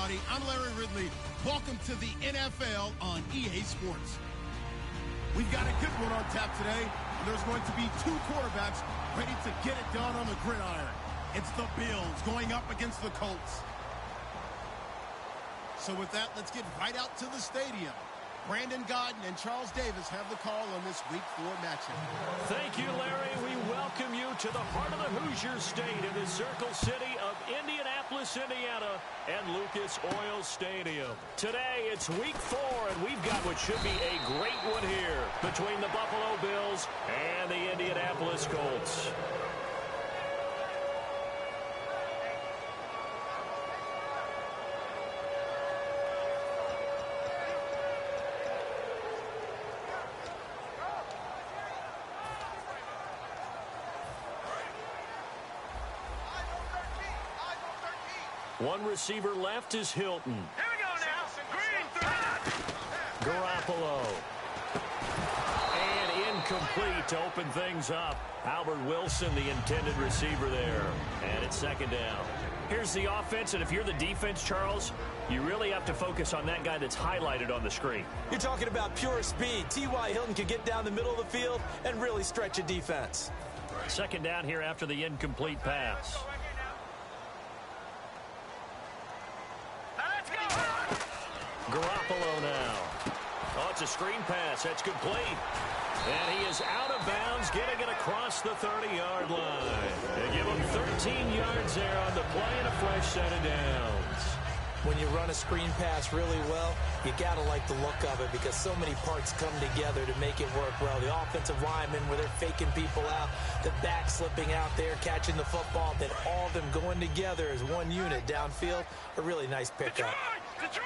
everybody. I'm Larry Ridley. Welcome to the NFL on EA Sports. We've got a good one on tap today. There's going to be two quarterbacks ready to get it done on the gridiron. It's the Bills going up against the Colts. So with that, let's get right out to the stadium. Brandon Godden and Charles Davis have the call on this Week 4 matchup. Thank you, Larry. We welcome you to the heart of the Hoosier State in the Circle City of Indianapolis, Indiana, and Lucas Oil Stadium. Today, it's Week 4, and we've got what should be a great one here between the Buffalo Bills and the Indianapolis Colts. One receiver left is Hilton. Here we go now. Green, Garoppolo. And incomplete to open things up. Albert Wilson, the intended receiver there. And it's second down. Here's the offense, and if you're the defense, Charles, you really have to focus on that guy that's highlighted on the screen. You're talking about pure speed. T.Y. Hilton can get down the middle of the field and really stretch a defense. Second down here after the incomplete pass. Garoppolo now. Oh, it's a screen pass. That's complete. And he is out of bounds, getting it across the 30-yard line. They give him 13 yards there on the play and a fresh set of downs. When you run a screen pass really well, you got to like the look of it because so many parts come together to make it work well. The offensive linemen, where they're faking people out, the back slipping out there, catching the football, then all of them going together as one unit downfield. A really nice pickup. Detroit!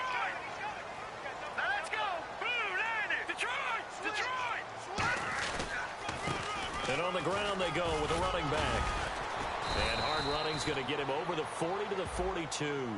And on the ground they go with a running back. And hard running's going to get him over the 40 to the 42.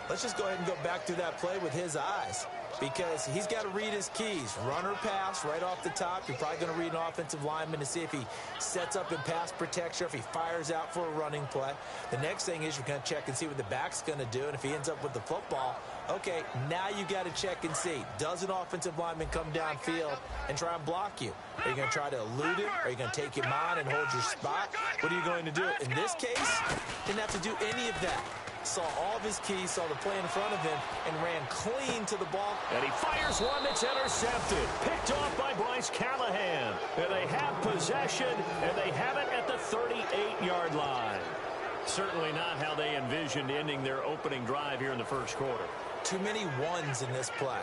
Let's just go ahead and go back through that play with his eyes because he's got to read his keys. Run or pass right off the top. You're probably going to read an offensive lineman to see if he sets up in pass protection or if he fires out for a running play. The next thing is you're going to check and see what the back's going to do. And if he ends up with the football, okay, now you got to check and see. Does an offensive lineman come downfield and try and block you? Are you going to try to elude him? Are you going to take him on and hold your spot? What are you going to do? In this case, didn't have to do any of that. Saw all of his keys, saw the play in front of him, and ran clean to the ball. And he fires one that's intercepted. Picked off by Bryce Callahan. And they have possession, and they have it at the 38-yard line. Certainly not how they envisioned ending their opening drive here in the first quarter. Too many ones in this play.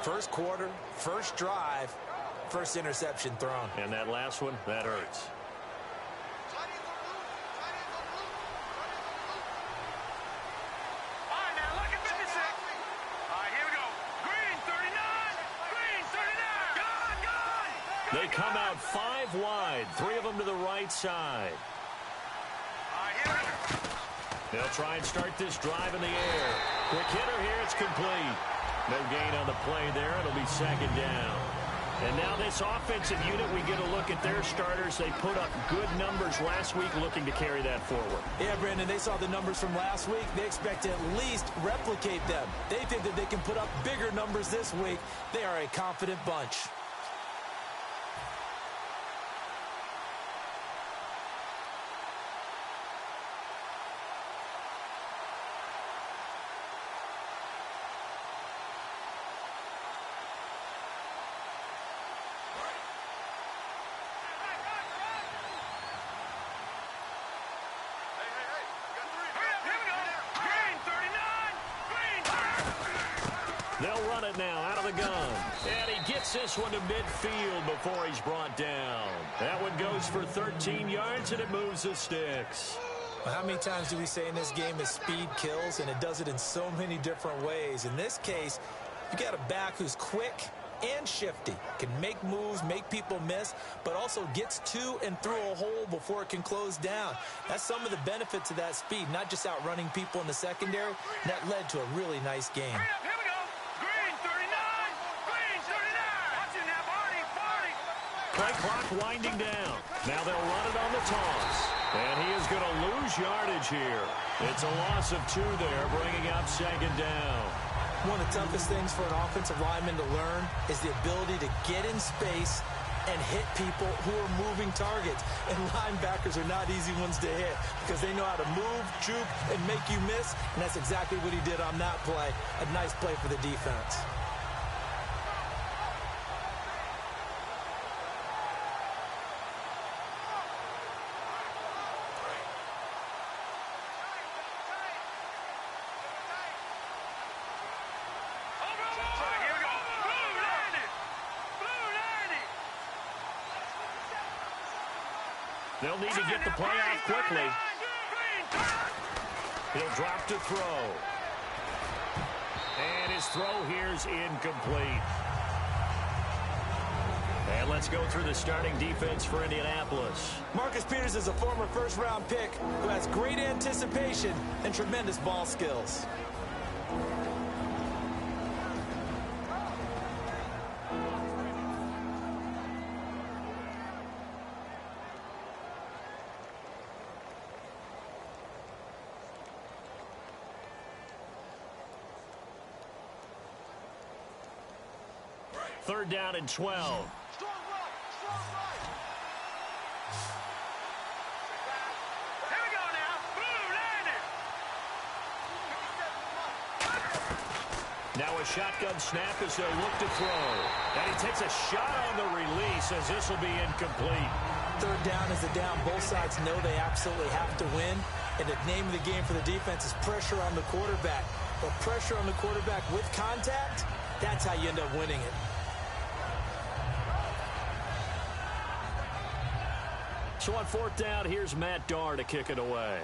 First quarter, first drive, first interception thrown. And that last one, that hurts. They come out 5 wide, 3 of them to the right side. They'll try and start this drive in the air. Quick hitter here, it's complete. No gain on the play there. It'll be second down. And now this offensive unit, we get a look at their starters. They put up good numbers last week, looking to carry that forward. Yeah, Brandon, they saw the numbers from last week. They expect to at least replicate them. They think that they can put up bigger numbers this week. They are a confident bunch. They'll run it now out of the gun. And he gets this one to midfield before he's brought down. That one goes for 13 yards, and it moves the sticks. Well, how many times do we say in this game is speed kills, and it does it in so many different ways. In this case, you got a back who's quick and shifty, can make moves, make people miss, but also gets to and through a hole before it can close down. That's some of the benefits of that speed, not just outrunning people in the secondary. That led to a really nice game. Here we go. Green 39. Green 39. Watch it now, Barney. Play clock winding down. Now they'll run it on the toss. And he is going to lose yardage here. It's a loss of 2 there, bringing up second down. One of the toughest things for an offensive lineman to learn is the ability to get in space and hit people who are moving targets. And linebackers are not easy ones to hit because they know how to move, juke, and make you miss. And that's exactly what he did on that play. A nice play for the defense. They'll need to get the play off quickly. He'll drop to throw. And his throw here's incomplete. And let's go through the starting defense for Indianapolis. Marcus Peters is a former first-round pick who has great anticipation and tremendous ball skills. Third down and 12. Strong right. Here we go now. Blue landed. Now a shotgun snap as they'll look to throw. And he takes a shot on the release as this will be incomplete. Third down is a down. Both sides know they absolutely have to win. And the name of the game for the defense is pressure on the quarterback. But pressure on the quarterback with contact, that's how you end up winning it. So on fourth down, here's Matt Darr to kick it away.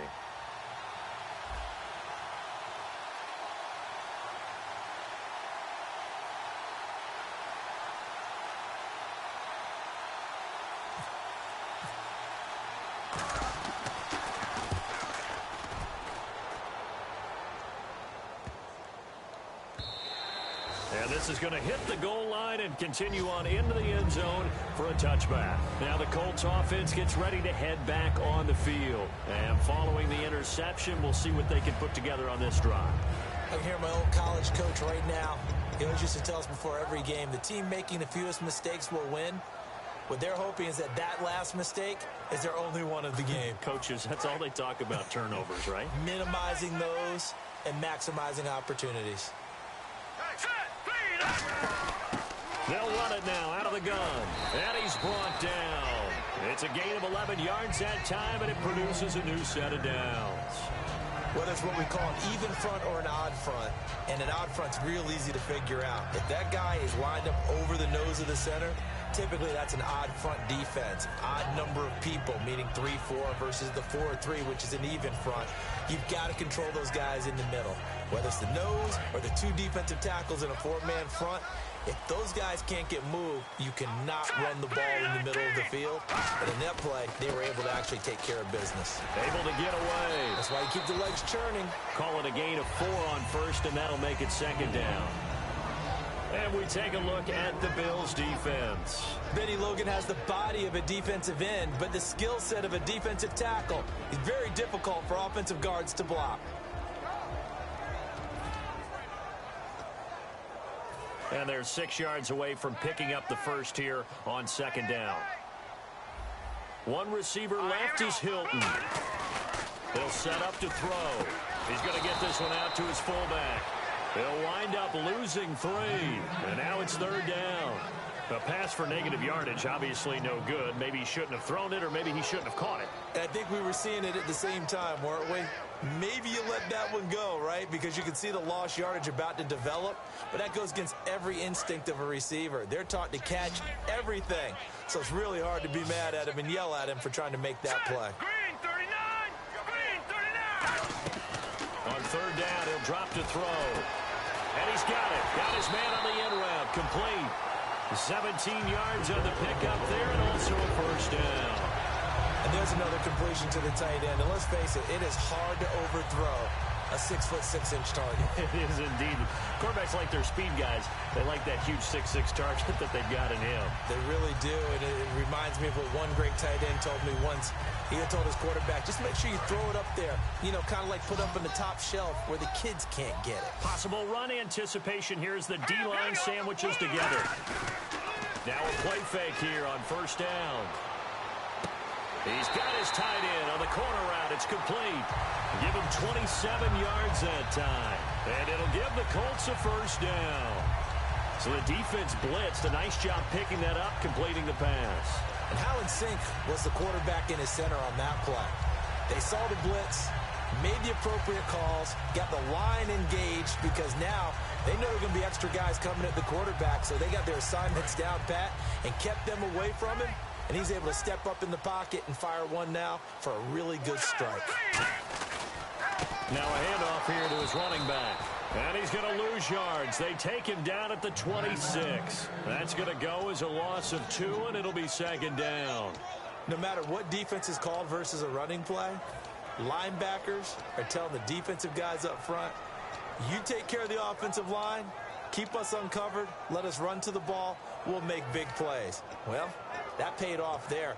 And this is going to hit the goal line and continue on into the end zone for a touchback. Now the Colts offense gets ready to head back on the field. And following the interception, we'll see what they can put together on this drive. I can hear my old college coach right now. He always used to tell us before every game, the team making the fewest mistakes will win. What they're hoping is that last mistake is their only one of the game. Coaches, that's all they talk about, turnovers, right? Minimizing those and maximizing opportunities. They'll run it now out of the gun. And he's brought down. It's a gain of 11 yards that time, and it produces a new set of downs. Whether it's what we call an even front or an odd front, and an odd front's real easy to figure out. If that guy is lined up over the nose of the center, typically that's an odd front defense. Odd number of people, meaning 3-4 versus the 4-3, which is an even front. You've got to control those guys in the middle. Whether it's the nose or the 2 defensive tackles in a 4-man front, if those guys can't get moved, you cannot run the ball in the middle of the field. And in that play, they were able to actually take care of business. Able to get away. That's why you keep the legs churning. Call it a gain of 4 on first, and that'll make it second down. And we take a look at the Bills' defense. Benny Logan has the body of a defensive end, but the skill set of a defensive tackle is very difficult for offensive guards to block. And they're 6 yards away from picking up the first here on second down. One receiver left is Hilton. He'll set up to throw. He's going to get this one out to his fullback. He'll wind up losing 3. And now it's third down. A pass for negative yardage, obviously no good. Maybe he shouldn't have thrown it, or maybe he shouldn't have caught it. I think we were seeing it at the same time, weren't we? Maybe you let that one go, right? Because you can see the lost yardage about to develop. But that goes against every instinct of a receiver. They're taught to catch everything. So it's really hard to be mad at him and yell at him for trying to make that play. Green 39. Green 39. On third down, he'll drop to throw. And he's got it. Got his man on the in route. Complete. 17 yards on the pickup there, and also a first down. And there's another completion to the tight end. And let's face it, it is hard to overthrow a 6'6" target. It is indeed. Quarterbacks like their speed guys. They like that huge 6'6" target that they've got in him. They really do, and it reminds me of what one great tight end told me once. He had told his quarterback, just make sure you throw it up there, you know, kind of like put up on the top shelf where the kids can't get it. Possible run anticipation here as the D-line sandwiches together. Now a play fake here on first down. He's got his tight end on the corner route. It's complete. Give him 27 yards that time. And it'll give the Colts a first down. So the defense blitzed. A nice job picking that up, completing the pass. And how in sync was the quarterback in his center on that play? They saw the blitz, made the appropriate calls, got the line engaged because now they know there are going to be extra guys coming at the quarterback, so they got their assignments down pat and kept them away from him, and he's able to step up in the pocket and fire one now for a really good strike. Now a handoff here to his running back. And he's going to lose yards. They take him down at the 26. That's going to go as a loss of 2, and it'll be second down. No matter what defense is called versus a running play, linebackers are telling the defensive guys up front, you take care of the offensive line, keep us uncovered, let us run to the ball, we'll make big plays. Well, that paid off there.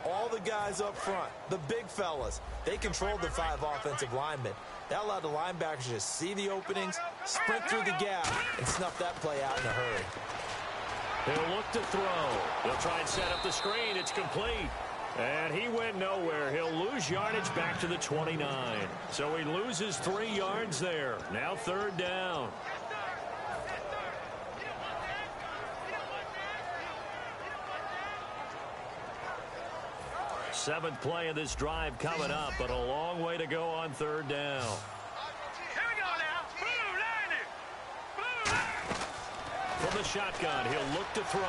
All the guys up front, the big fellas, they controlled the 5 offensive linemen. That allowed the linebackers to see the openings, sprint through the gap, and snuff that play out in a hurry. He'll look to throw. He'll try and set up the screen. It's complete. And he went nowhere. He'll lose yardage back to the 29. So he loses 3 yards there. Now third down. Seventh play of this drive coming up, but a long way to go on third down. Here we go now. Blue line it. Blue line. From the shotgun, he'll look to throw.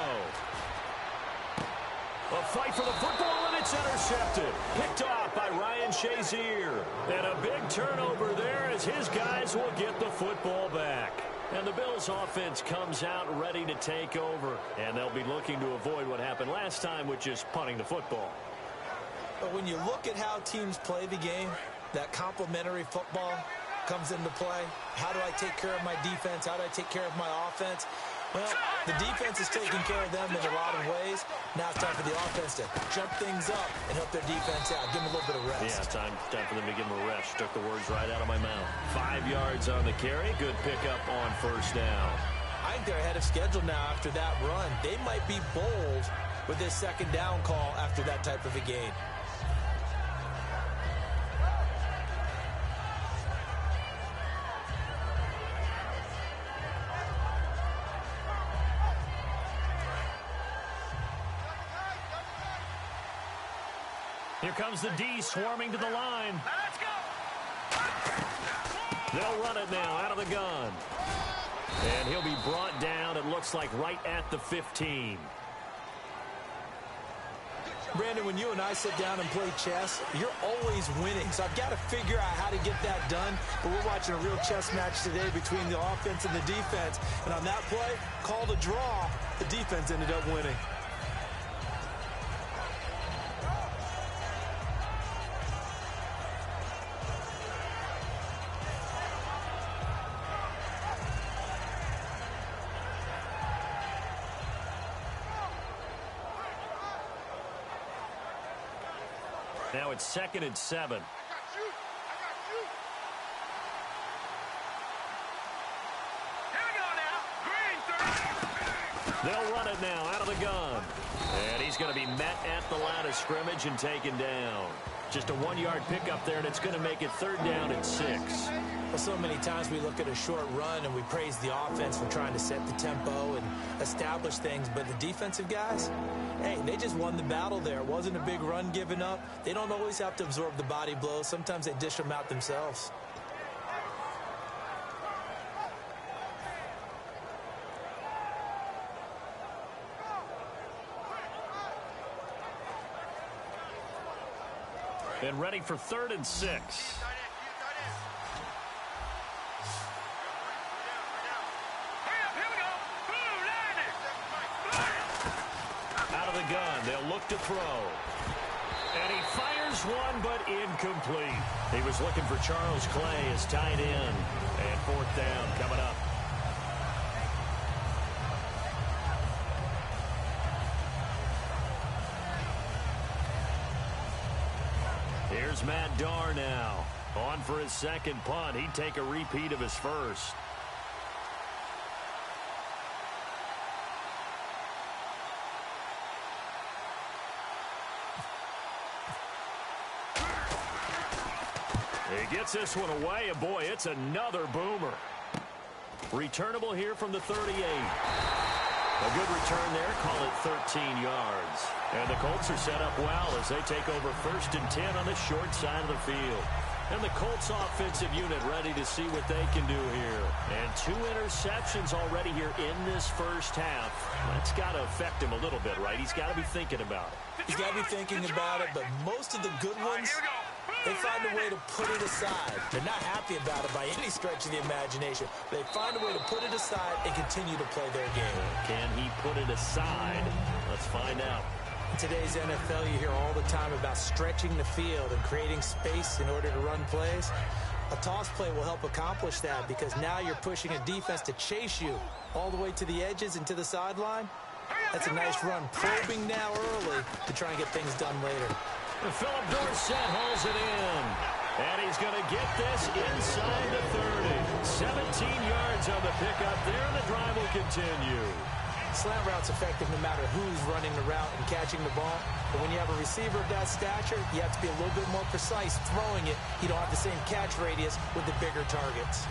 A fight for the football, and it's intercepted. Picked off by Ryan Shazier. And a big turnover there as his guys will get the football back. And the Bills offense comes out ready to take over. And they'll be looking to avoid what happened last time, which is punting the football. But when you look at how teams play the game, that complementary football comes into play. How do I take care of my defense? How do I take care of my offense? Well, the defense is taking care of them in a lot of ways. Now it's time for the offense to jump things up and help their defense out. Give them a little bit of rest. Yeah, time for them to give them a rest. Took the words right out of my mouth. 5 yards on the carry. Good pickup on first down. I think they're ahead of schedule now after that run. They might be bold with this second down call after that type of a gain. Here comes the D swarming to the line. Let's go. They'll run it now out of the gun. And he'll be brought down, it looks like, right at the 15. Brandon, when you and I sit down and play chess, you're always winning. So I've got to figure out how to get that done. But we're watching a real chess match today between the offense and the defense. And on that play, called a draw, the defense ended up winning. Now it's 2nd and 7. They'll run it now out of the gun. And he's going to be met at the line of scrimmage and taken down. Just a 1-yard pickup there, and it's going to make it third down and 6. Well, so many times we look at a short run and we praise the offense for trying to set the tempo and establish things. But the defensive guys, hey, they just won the battle there. It wasn't a big run given up. They don't always have to absorb the body blows. Sometimes they dish them out themselves. And ready for 3rd and 6. Out of the gun, they'll look to throw. And he fires one, but incomplete. He was looking for Charles Clay as tight end. And fourth down coming up. Here's Matt Darr now. On for his second punt. He'd take a repeat of his first. He gets this one away, and boy, it's another boomer. Returnable here from the 38. A good return there, call it 13 yards. And the Colts are set up well as they take over 1st and 10 on the short side of the field. And the Colts offensive unit ready to see what they can do here. And 2 interceptions already here in this first half. That's got to affect him a little bit, right? He's got to be thinking about it. He's got to be thinking about it, but most of the good ones, they find a way to put it aside. They're not happy about it by any stretch of the imagination. They find a way to put it aside and continue to play their game. Can he put it aside? Let's find out. In today's NFL, you hear all the time about stretching the field and creating space in order to run plays. A toss play will help accomplish that because now you're pushing a defense to chase you all the way to the edges and to the sideline. That's a nice run, probing now early to try and get things done later. And Philip Dorsett hauls it in. And he's going to get this inside the 30. 17 yards on the pickup there, and the drive will continue. Slant route's effective no matter who's running the route and catching the ball. But when you have a receiver of that stature, you have to be a little bit more precise throwing it. You don't have the same catch radius with the bigger targets.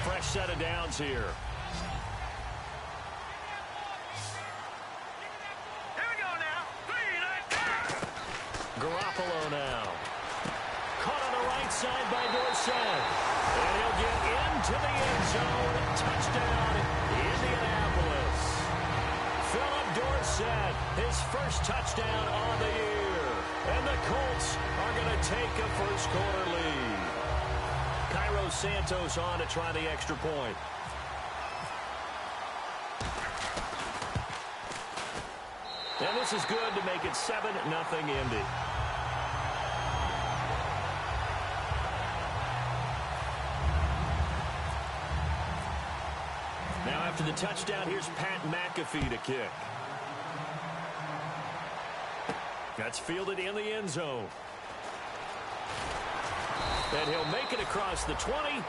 Fresh set of downs here. Here we go now. 3, let's go. Garoppolo now. Caught on the right side by Dorsett. And he'll get into the end zone. Touchdown, Indianapolis. Philip Dorsett, his first touchdown on the year. And the Colts are going to take a first-quarter lead. Cairo Santos on to try the extra point. And this is good to make it 7-0 Indy. Now after the touchdown, here's Pat McAfee to kick. That's fielded in the end zone. And he'll make it across the 20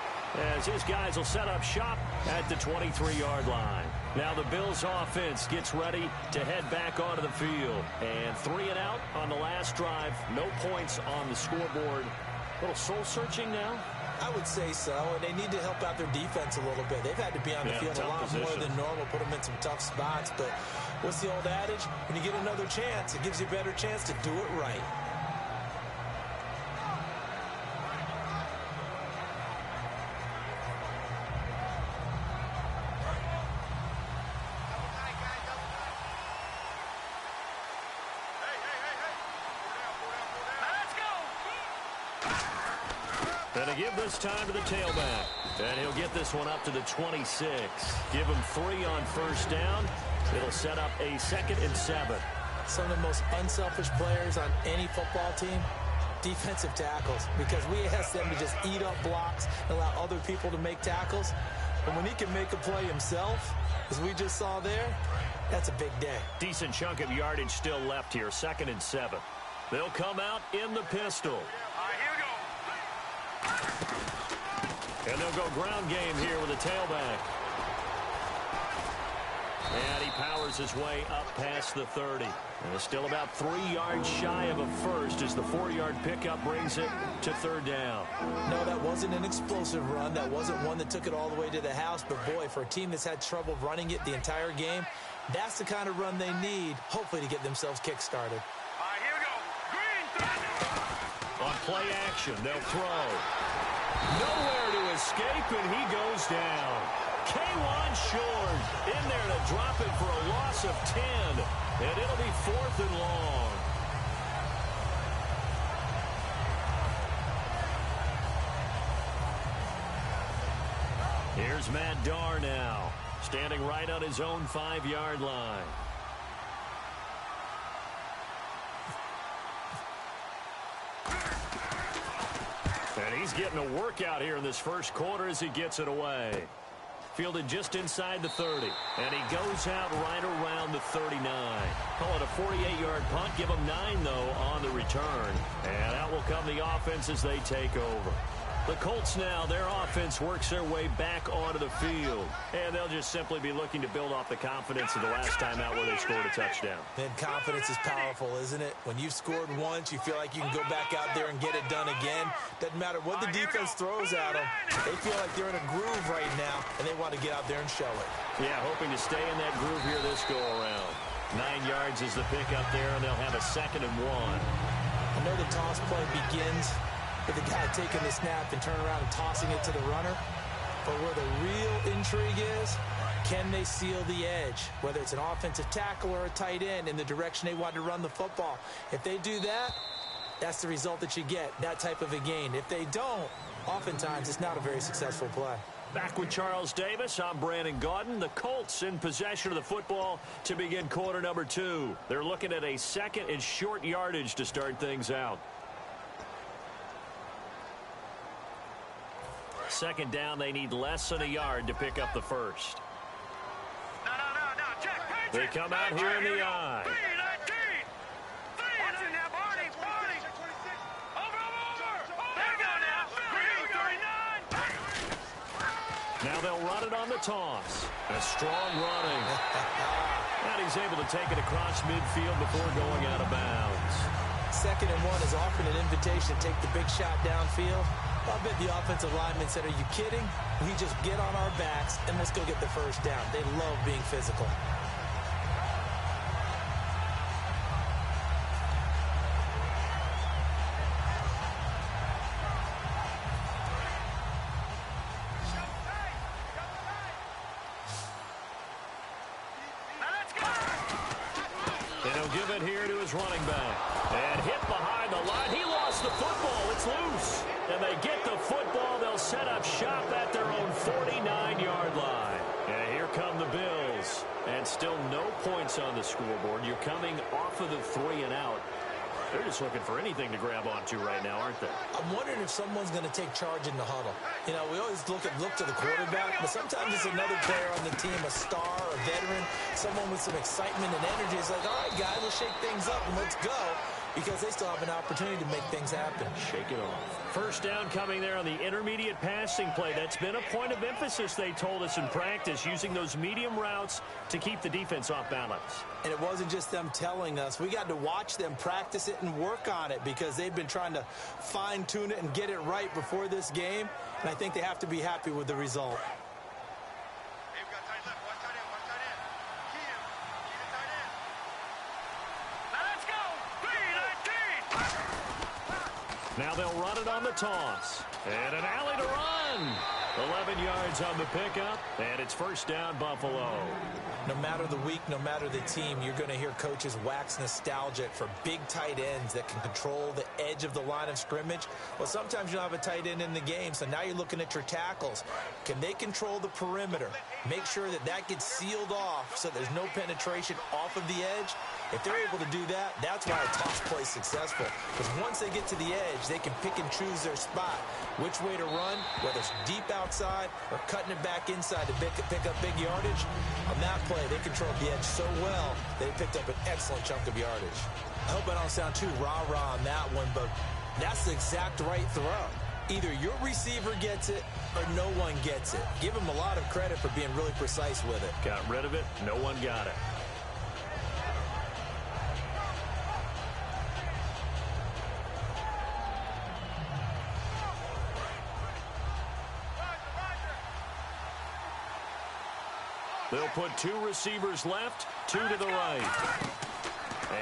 as his guys will set up shop at the 23-yard line. Now the Bills offense gets ready to head back onto the field. And 3 and out on the last drive. No points on the scoreboard. A little soul-searching now. I would say so, and they need to help out their defense a little bit. They've had to be on the field a lot more than normal, put them in some tough spots. But what's the old adage? When you get another chance, it gives you a better chance to do it right. And to give this time to the tailback. And he'll get this one up to the 26. Give him 3 on first down. It'll set up a 2nd and 7. Some of the most unselfish players on any football team, defensive tackles, because we ask them to just eat up blocks and allow other people to make tackles. But when he can make a play himself, as we just saw there, that's a big day. Decent chunk of yardage still left here, 2nd and 7. They'll come out in the pistol. All right, here we go. And they'll go ground game here with a tailback. And he powers his way up past the 30. And it's still about 3 yards shy of a first as the 4-yard pickup brings it to 3rd down. No, that wasn't an explosive run. That wasn't one that took it all the way to the house. But, boy, for a team that's had trouble running it the entire game, that's the kind of run they need, hopefully, to get themselves kick-started. All right, here we go. Green. On play action, they'll throw. Nowhere to escape, and he goes down. K'Wan Short in there to drop it for a loss of 10, and it'll be 4th and long. Here's Matt Darr now, standing right on his own 5-yard line. And he's getting a workout here in this first quarter as he gets it away. Fielded just inside the 30. And he goes out right around the 39. Call it a 48-yard punt. Give him 9, though, on the return. And out will come the offense as they take over. The Colts now, their offense works their way back onto the field. And they'll just simply be looking to build off the confidence of the last time out where they scored a touchdown. Man, confidence is powerful, isn't it? When you've scored once, you feel like you can go back out there and get it done again. Doesn't matter what the defense throws at them. They feel like they're in a groove right now, and they want to get out there and show it. Yeah, hoping to stay in that groove here this go-around. 9 yards is the pick up there, and they'll have a 2nd and 1. I know the toss play begins with the guy taking the snap and turning around and tossing it to the runner. But where the real intrigue is, can they seal the edge? Whether it's an offensive tackle or a tight end in the direction they want to run the football. If they do that, that's the result that you get, that type of a gain. If they don't, oftentimes it's not a very successful play. Back with Charles Davis, I'm Brandon Gaudin. The Colts in possession of the football to begin quarter number 2. They're looking at a 2nd and short yardage to start things out. 2nd down, they need less than a yard to pick up the first. No, check. They come out here in the eye. 3-19. Watch it now, Barney. Over. There you go now. 39. Now they'll run it on the toss. A strong running. And he's able to take it across midfield before going out of bounds. 2nd and 1 is often an invitation to take the big shot downfield. I bet the offensive lineman said, are you kidding? We just get on our backs and let's go get the first down. They love being physical. And he'll give it here to his running back. And hit behind the line. He lost the football. It's loose. And they get the football. They'll set up shop at their own 49-yard line. And here come the Bills. And still no points on the scoreboard. You're coming off of the 3 and out. They're just looking for anything to grab onto right now, aren't they? I'm wondering if someone's going to take charge in the huddle. You know, we always look to the quarterback, but sometimes it's another player on the team, a star, a veteran, someone with some excitement and energy. It's like, all right, guys, let's shake things up and let's go, because they still have an opportunity to make things happen. Shake it off. First down coming there on the intermediate passing play. That's been a point of emphasis, they told us in practice, using those medium routes to keep the defense off balance. And it wasn't just them telling us. We got to watch them practice it and work on it, because they've been trying to fine-tune it and get it right before this game. And I think they have to be happy with the result. Hey, we got tight left. Watch tight end. Key him. Key the tight end. Now let's go. 3-19. Now they'll run it on the toss. And an alley to run. 11 yards on the pickup. And it's first down, Buffalo. No matter the week, no matter the team, you're going to hear coaches wax nostalgic for big tight ends that can control the edge of the line of scrimmage. Well, sometimes you don't have a tight end in the game, so now you're looking at your tackles. Can they control the perimeter? Make sure that that gets sealed off so there's no penetration off of the edge. If they're able to do that, that's why a toss play is successful. Because once they get to the edge, they can pick and choose their spot. Which way to run, whether it's deep outside or cutting it back inside to pick up big yardage. On that play, they controlled the edge so well, they picked up an excellent chunk of yardage. I hope I don't sound too rah-rah on that one, but that's the exact right throw. Either your receiver gets it or no one gets it. Give him a lot of credit for being really precise with it. Got rid of it. No one got it. They'll put 2 receivers left, 2 to the right.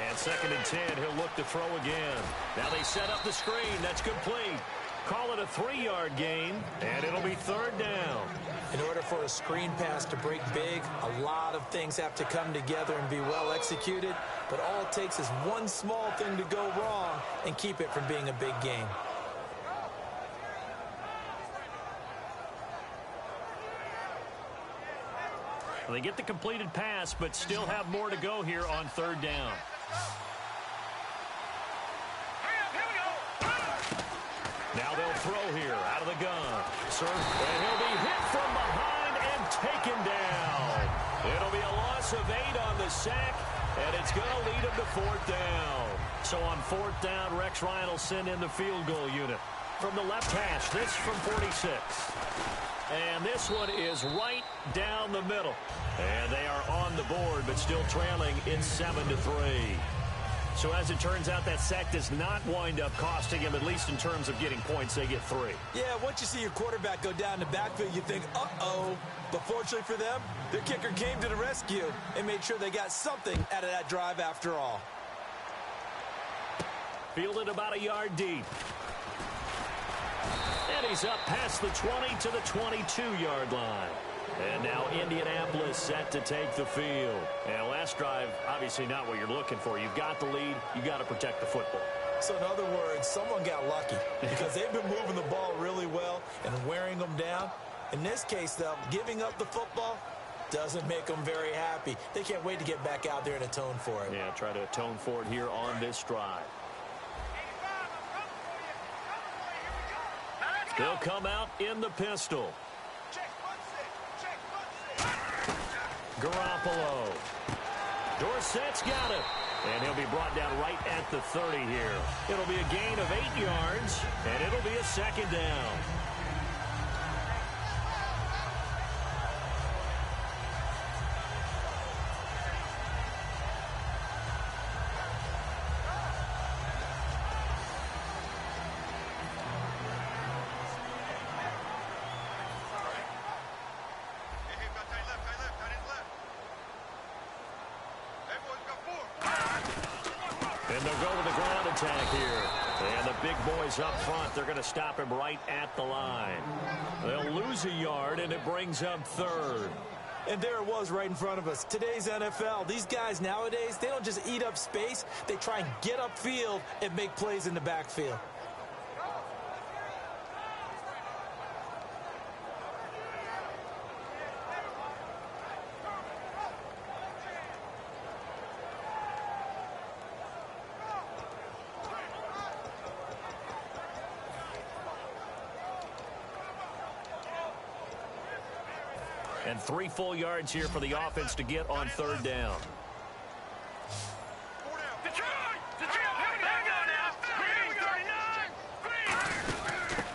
And 2nd and 10, he'll look to throw again. Now they set up the screen. That's complete. Call it a 3-yard gain, and it'll be 3rd down. In order for a screen pass to break big, a lot of things have to come together and be well executed. But all it takes is one small thing to go wrong and keep it from being a big game. Well, they get the completed pass, but still have more to go here on 3rd down. Here we go. Now they'll throw passer, and he'll be hit from behind and taken down. It'll be a loss of 8 on the sack, and it's going to lead him to 4th down. So on 4th down, Rex Ryan will send in the field goal unit. From the left hash, this from 46. And this one is right down the middle. And they are on the board, but still trailing in 7-3. So as it turns out, that sack does not wind up costing him, at least in terms of getting points. They get 3. Yeah, once you see your quarterback go down the backfield, you think, uh-oh. But fortunately for them, their kicker came to the rescue and made sure they got something out of that drive after all. Fielded about a yard deep. And he's up past the 20 to the 22-yard line. And now Indianapolis set to take the field. And last drive, obviously not what you're looking for. You've got the lead. You've got to protect the football. So in other words, someone got lucky because they've been moving the ball really well and wearing them down. In this case, though, giving up the football doesn't make them very happy. They can't wait to get back out there and atone for it. Yeah, try to atone for it here on this drive. They'll come out in the pistol. Garoppolo. Dorsett's got it. And he'll be brought down right at the 30 here. It'll be a gain of 8 yards, and it'll be a 2nd down. And they'll go with the ground attack here. And the big boys up front, they're going to stop him right at the line. They'll lose a yard, and it brings up 3rd. And there it was right in front of us. Today's NFL, these guys nowadays, they don't just eat up space. They try and get upfield and make plays in the backfield. And 3 full yards here for the offense to get on 3rd down.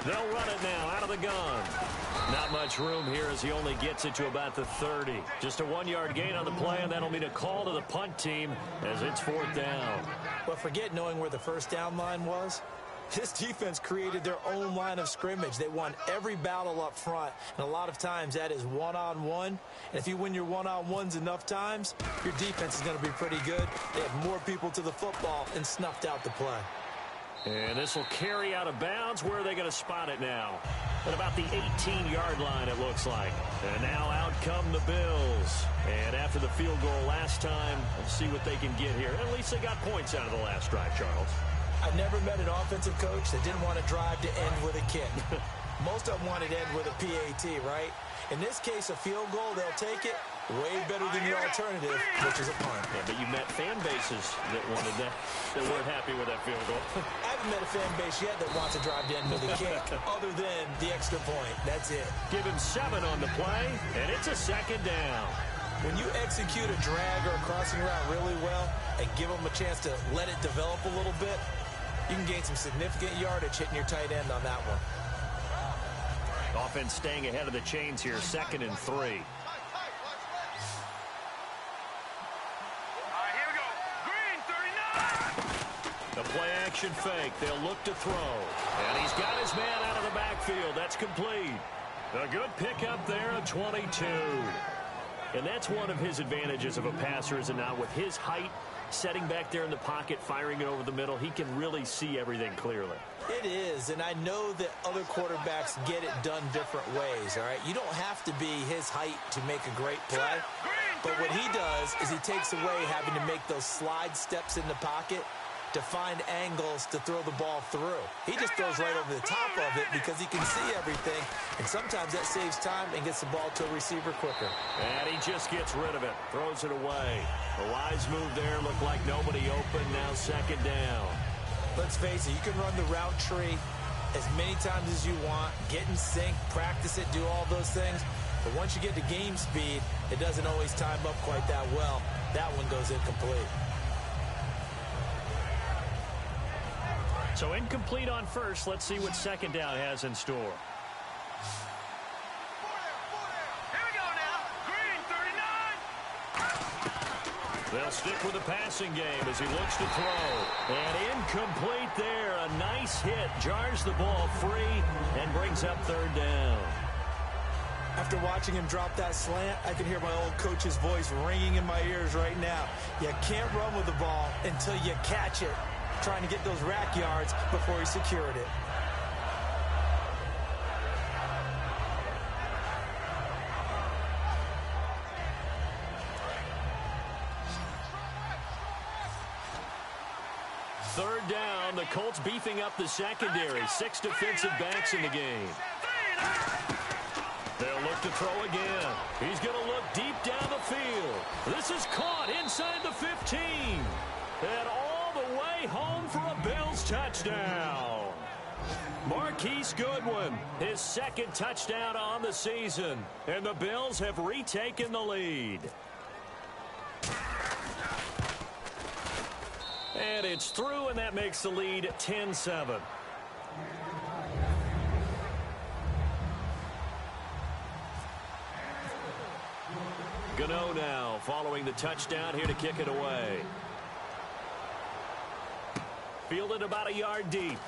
They'll run it now out of the gun. Not much room here as he only gets it to about the 30. Just a 1-yard gain on the play, and that'll mean a call to the punt team as it's 4th down. But forget knowing where the first down line was. This defense created their own line of scrimmage. They won every battle up front, and a lot of times that is one-on-one. And if you win your one-on-ones enough times, your defense is going to be pretty good. They have more people to the football and snuffed out the play. And this will carry out of bounds. Where are they going to spot it now? At about the 18-yard line, it looks like. And now out come the Bills. And after the field goal last time, we'll see what they can get here. At least they got points out of the last drive, Charles. I've never met an offensive coach that didn't want to drive to end with a kick. Most of them wanted to end with a PAT, right? In this case, a field goal, they'll take it. Way better than the alternative, which is a punt. Yeah, but you met fan bases that wanted that, that weren't happy with that field goal. I haven't met a fan base yet that wants to drive to end with a kick, other than the extra point. That's it. Give him 7 on the play, and it's a 2nd down. When you execute a drag or a crossing route really well and give them a chance to let it develop a little bit, you can gain some significant yardage hitting your tight end on that one. Offense staying ahead of the chains here, 2nd and 3. All right, here we go. Green, 39. The play action fake. They'll look to throw. And he's got his man out of the backfield. That's complete. A good pickup there at 22. And that's one of his advantages of a passer, is it not? With his height, setting back there in the pocket, firing it over the middle, he can really see everything clearly. It is, and I know that other quarterbacks get it done different ways, all right? You don't have to be his height to make a great play, but what he does is he takes away having to make those slide steps in the pocket to find angles to throw the ball through. He just throws right over the top of it because he can see everything, and sometimes that saves time and gets the ball to a receiver quicker. And he just gets rid of it, throws it away. A wise move there, looked like nobody open, now 2nd down. Let's face it, you can run the route tree as many times as you want, get in sync, practice it, do all those things. But once you get to game speed, it doesn't always time up quite that well. That one goes incomplete. So incomplete on first. Let's see what second down has in store. Here we go now. Green, 39. They'll stick with the passing game as he looks to throw. And incomplete there. A nice hit. Jars the ball free and brings up third down. After watching him drop that slant, I can hear my old coach's voice ringing in my ears right now. You can't run with the ball until you catch it. Trying to get those rack yards before he secured it. Third down, the Colts beefing up the secondary. 6 defensive backs in the game. They'll look to throw again. He's going to look deep down the field. This is caught inside the 15. And all the way home for a Bills touchdown. Marquise Goodwin, his second touchdown on the season. And the Bills have retaken the lead. And it's through, and that makes the lead 10-7. Gano now following the touchdown here to kick it away. Fielded about a yard deep.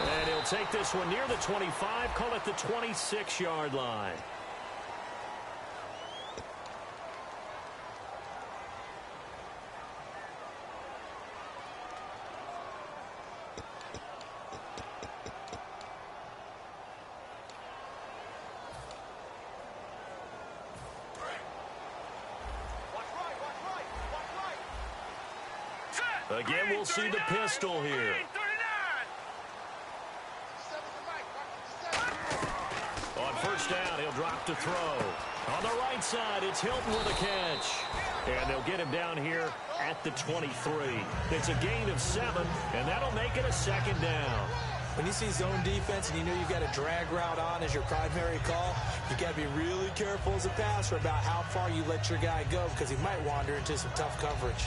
And he'll take this one near the 25, call it the 26-yard line. Again, we'll see the pistol here. On first down, he'll drop to throw. On the right side, it's Hilton with a catch. And they'll get him down here at the 23. It's a gain of 7, and that'll make it a second down. When you see zone defense and you know you've got a drag route on as your primary call, you've got to be really careful as a passer about how far you let your guy go because he might wander into some tough coverage.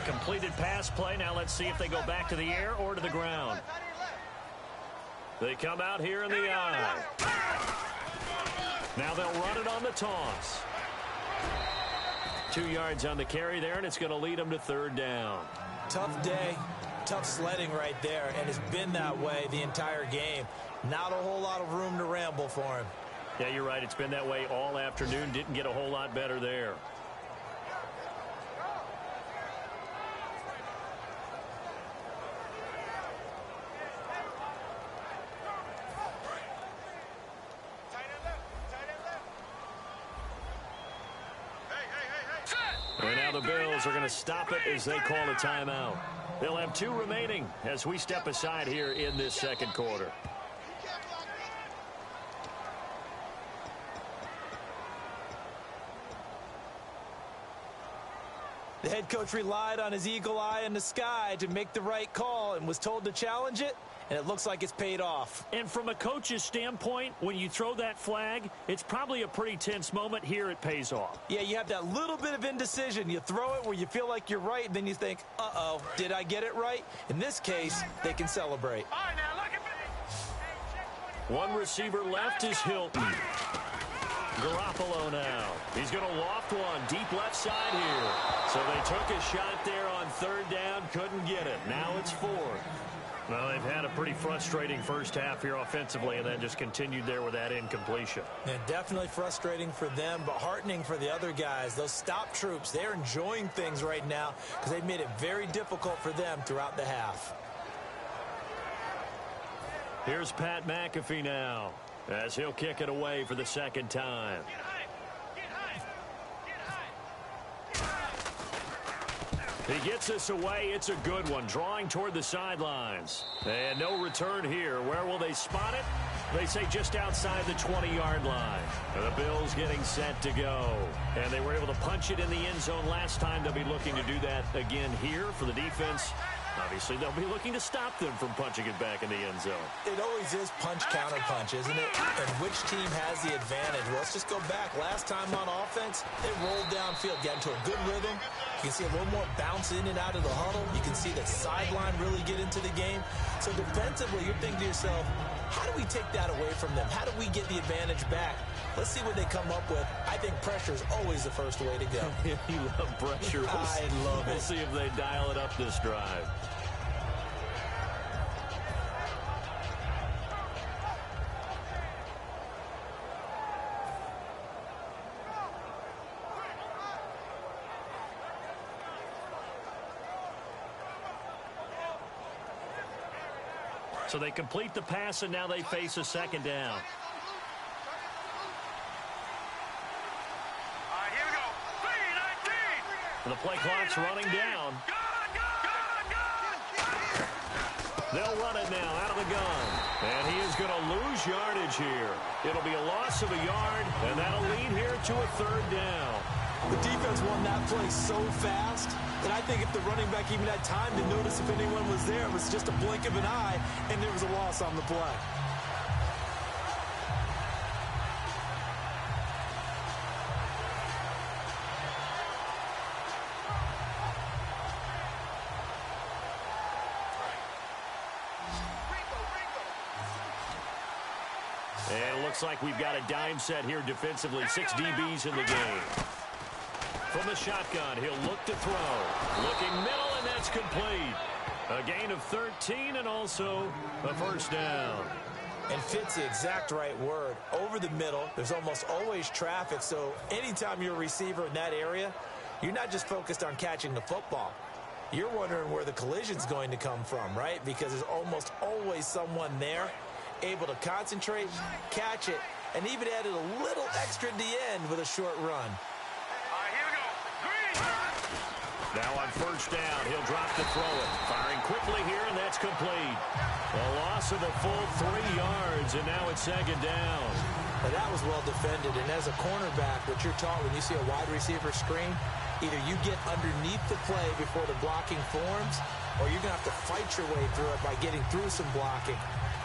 Completed pass play. Now let's see if they go back to the air or to the ground. They come out here in the eye. Now they'll run it on the toss. 2 yards on the carry there, and it's going to lead them to third down. Tough day, tough sledding right there, and it's been that way the entire game. Not a whole lot of room to ramble for him. Yeah, you're right. It's been that way all afternoon. Didn't get a whole lot better there. And now the Bills are going to stop it as they call a timeout. They'll have 2 remaining as we step aside here in this second quarter. The head coach relied on his eagle eye in the sky to make the right call and was told to challenge it, and it looks like it's paid off. And from a coach's standpoint, when you throw that flag, it's probably a pretty tense moment. Here it pays off. Yeah, you have that little bit of indecision. You throw it where you feel like you're right, and then you think, uh-oh, did I get it right? In this case, they can celebrate. All right, now look at me. One receiver left is Hilton. Garoppolo now. He's going to loft one deep left side here. So they took a shot there on third down, couldn't get it. Now it's 4. Well, they've had a pretty frustrating first half here offensively and then just continued there with that incompletion. Yeah, definitely frustrating for them, but heartening for the other guys. Those stop troops, they're enjoying things right now because they've made it very difficult for them throughout the half. Here's Pat McAfee now as he'll kick it away for the second time. He gets us away. It's a good one. Drawing toward the sidelines. And no return here. Where will they spot it? They say just outside the 20-yard line. The Bills getting set to go. And they were able to punch it in the end zone last time. They'll be looking to do that again here for the defense. Obviously, they'll be looking to stop them from punching it back in the end zone. It always is punch-counter-punch, isn't it? And which team has the advantage? Well, let's just go back. Last time on offense, they rolled downfield, got into a good rhythm. You can see a little more bounce in and out of the huddle. You can see the sideline really get into the game. So defensively, you're thinking to yourself, how do we take that away from them? How do we get the advantage back? Let's see what they come up with. I think pressure is always the first way to go. You love pressure. I love it. We'll see if they dial it up this drive. So they complete the pass, and now they face a second down. Here we go. 3-19. The play clock's running down. They'll run it now out of the gun. And he is going to lose yardage here. It'll be a loss of a yard, and that'll lead here to a third down. The defense won that play so fast that I think if the running back even had time to notice if anyone was there, it was just a blink of an eye, and there was a loss on the play. And it looks like we've got a dime set here defensively. 6 DBs in the game. From the shotgun, he'll look to throw. Looking middle, and that's complete. A gain of 13 and also a first down. And fits the exact right word. Over the middle, there's almost always traffic, so anytime you're a receiver in that area, you're not just focused on catching the football. You're wondering where the collision's going to come from, right? Because there's almost always someone there able to concentrate, catch it, and even added a little extra at the end with a short run. Here we go. Green. Now on first down, he'll drop to throw it. Firing quickly here, and that's complete. A loss of a full 3 yards, and now it's second down. Now that was well defended, and as a cornerback, what you're taught when you see a wide receiver screen, either you get underneath the play before the blocking forms, or you're going to have to fight your way through it by getting through some blocking.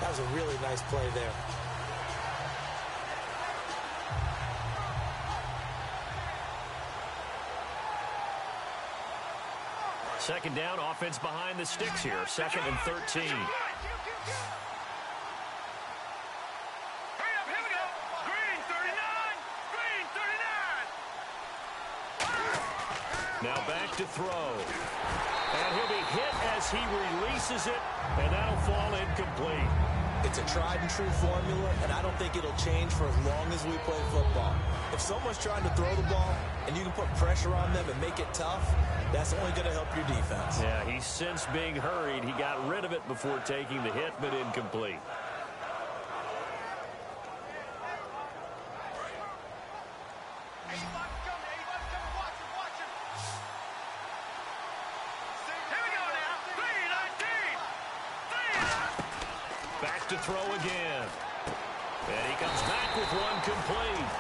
That was a really nice play there. Second down, offense behind the sticks here. 2nd and 13. Hurry up, here we go. Green 39. Green 39. Now back to throw. And he'll be hit as he releases it, and that'll fall incomplete. It's a tried-and-true formula, and I don't think it'll change for as long as we play football. If someone's trying to throw the ball and you can put pressure on them and make it tough, that's only going to help your defense. Yeah, he's since being hurried. He got rid of it before taking the hit, but incomplete. Back to throw again. And he comes back with one complete.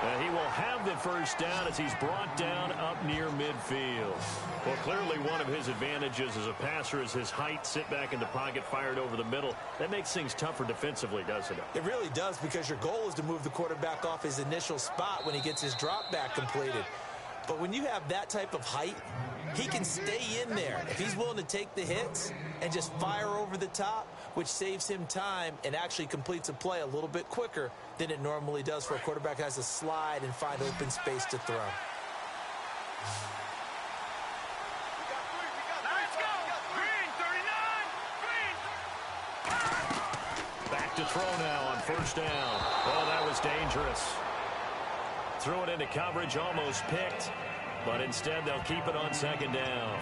And he will have the first down as he's brought down up near midfield. Well, clearly one of his advantages as a passer is his height. Sit back in the pocket, fired over the middle. That makes things tougher defensively, doesn't it? It really does, because your goal is to move the quarterback off his initial spot when he gets his drop back completed. But when you have that type of height, he can stay in there. If he's willing to take the hits and just fire over the top, which saves him time and actually completes a play a little bit quicker than it normally does for a quarterback who has to slide and find open space to throw. Let's go. Green 39. Green. Back to throw now on first down. Oh, that was dangerous. Threw it into coverage, almost picked, but instead they'll keep it on second down.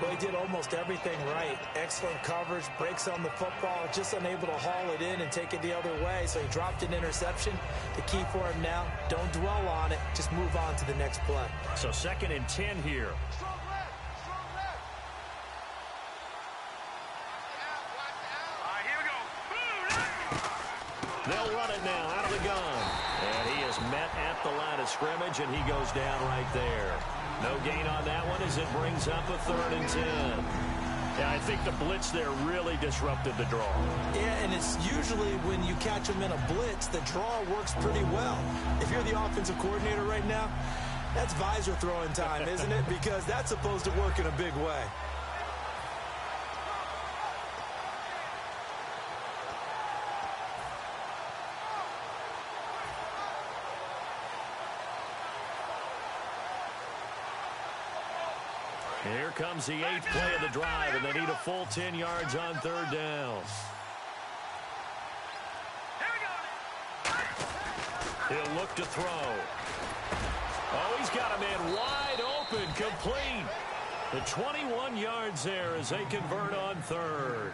Well, he did almost everything right. Excellent coverage, breaks on the football, just unable to haul it in and take it the other way, so he dropped an interception. The key for him now, don't dwell on it, just move on to the next play. So 2nd and 10 here. They'll run it now out of the gun. And he is met at the line of scrimmage, and he goes down right there. No gain on that one as it brings up a 3rd and 10. Yeah, I think the blitz there really disrupted the draw. Yeah, and it's usually when you catch them in a blitz, the draw works pretty well. If you're the offensive coordinator right now, that's visor throwing time, isn't it? Because that's supposed to work in a big way. Here comes the 8th play of the drive, and they need a full 10 yards on 3rd down. He'll look to throw. Oh, he's got a man wide open, complete. The 21 yards there as they convert on 3rd.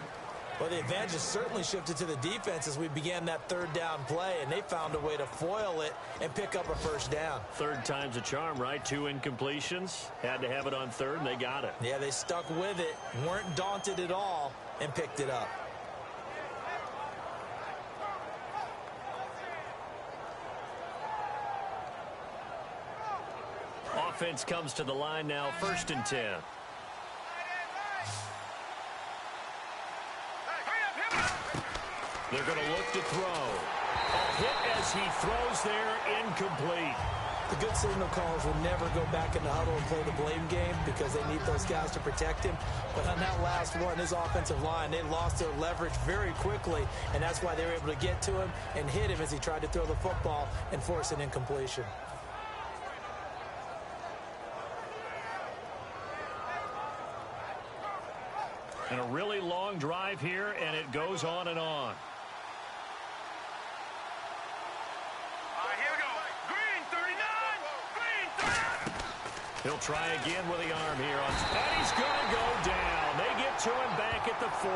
Well, the advantage has certainly shifted to the defense as we began that 3rd down play, and they found a way to foil it and pick up a 1st down. 3rd time's a charm, right? 2 incompletions. Had to have it on 3rd, and they got it. Yeah, they stuck with it, weren't daunted at all, and picked it up. Offense comes to the line now, 1st and 10. They're going to look to throw. A hit as he throws there, incomplete. The good signal callers will never go back in the huddle and play the blame game because they need those guys to protect him. But on that last one, his offensive line, they lost their leverage very quickly, and that's why they were able to get to him and hit him as he tried to throw the football and force an incompletion. And a really long drive here, and it goes on and on. Here we go. Green 39. Green 39. He'll try again with the arm here. And he's going to go down. They get to him back at the 40.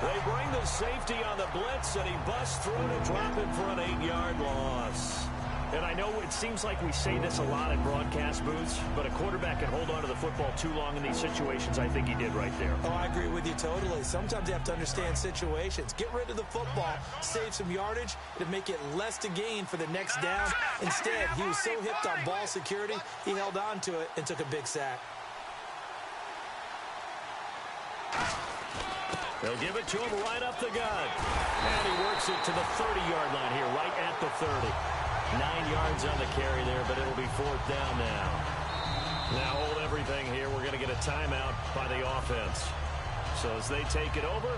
They bring the safety on the blitz, and he busts through to drop him for an 8-yard loss. And I know it seems like we say this a lot in broadcast booths, but a quarterback can hold on to the football too long in these situations. I think he did right there. Oh, I agree with you totally. Sometimes you have to understand situations. Get rid of the football, save some yardage to make it less to gain for the next down. Instead, he was so hipped on ball security, he held on to it and took a big sack. They'll give it to him right up the gut. And he works it to the 30-yard line here, right at the 30. 9 yards on the carry there, but it'll be 4th down now. Now hold everything here. We're going to get a timeout by the offense. So as they take it over,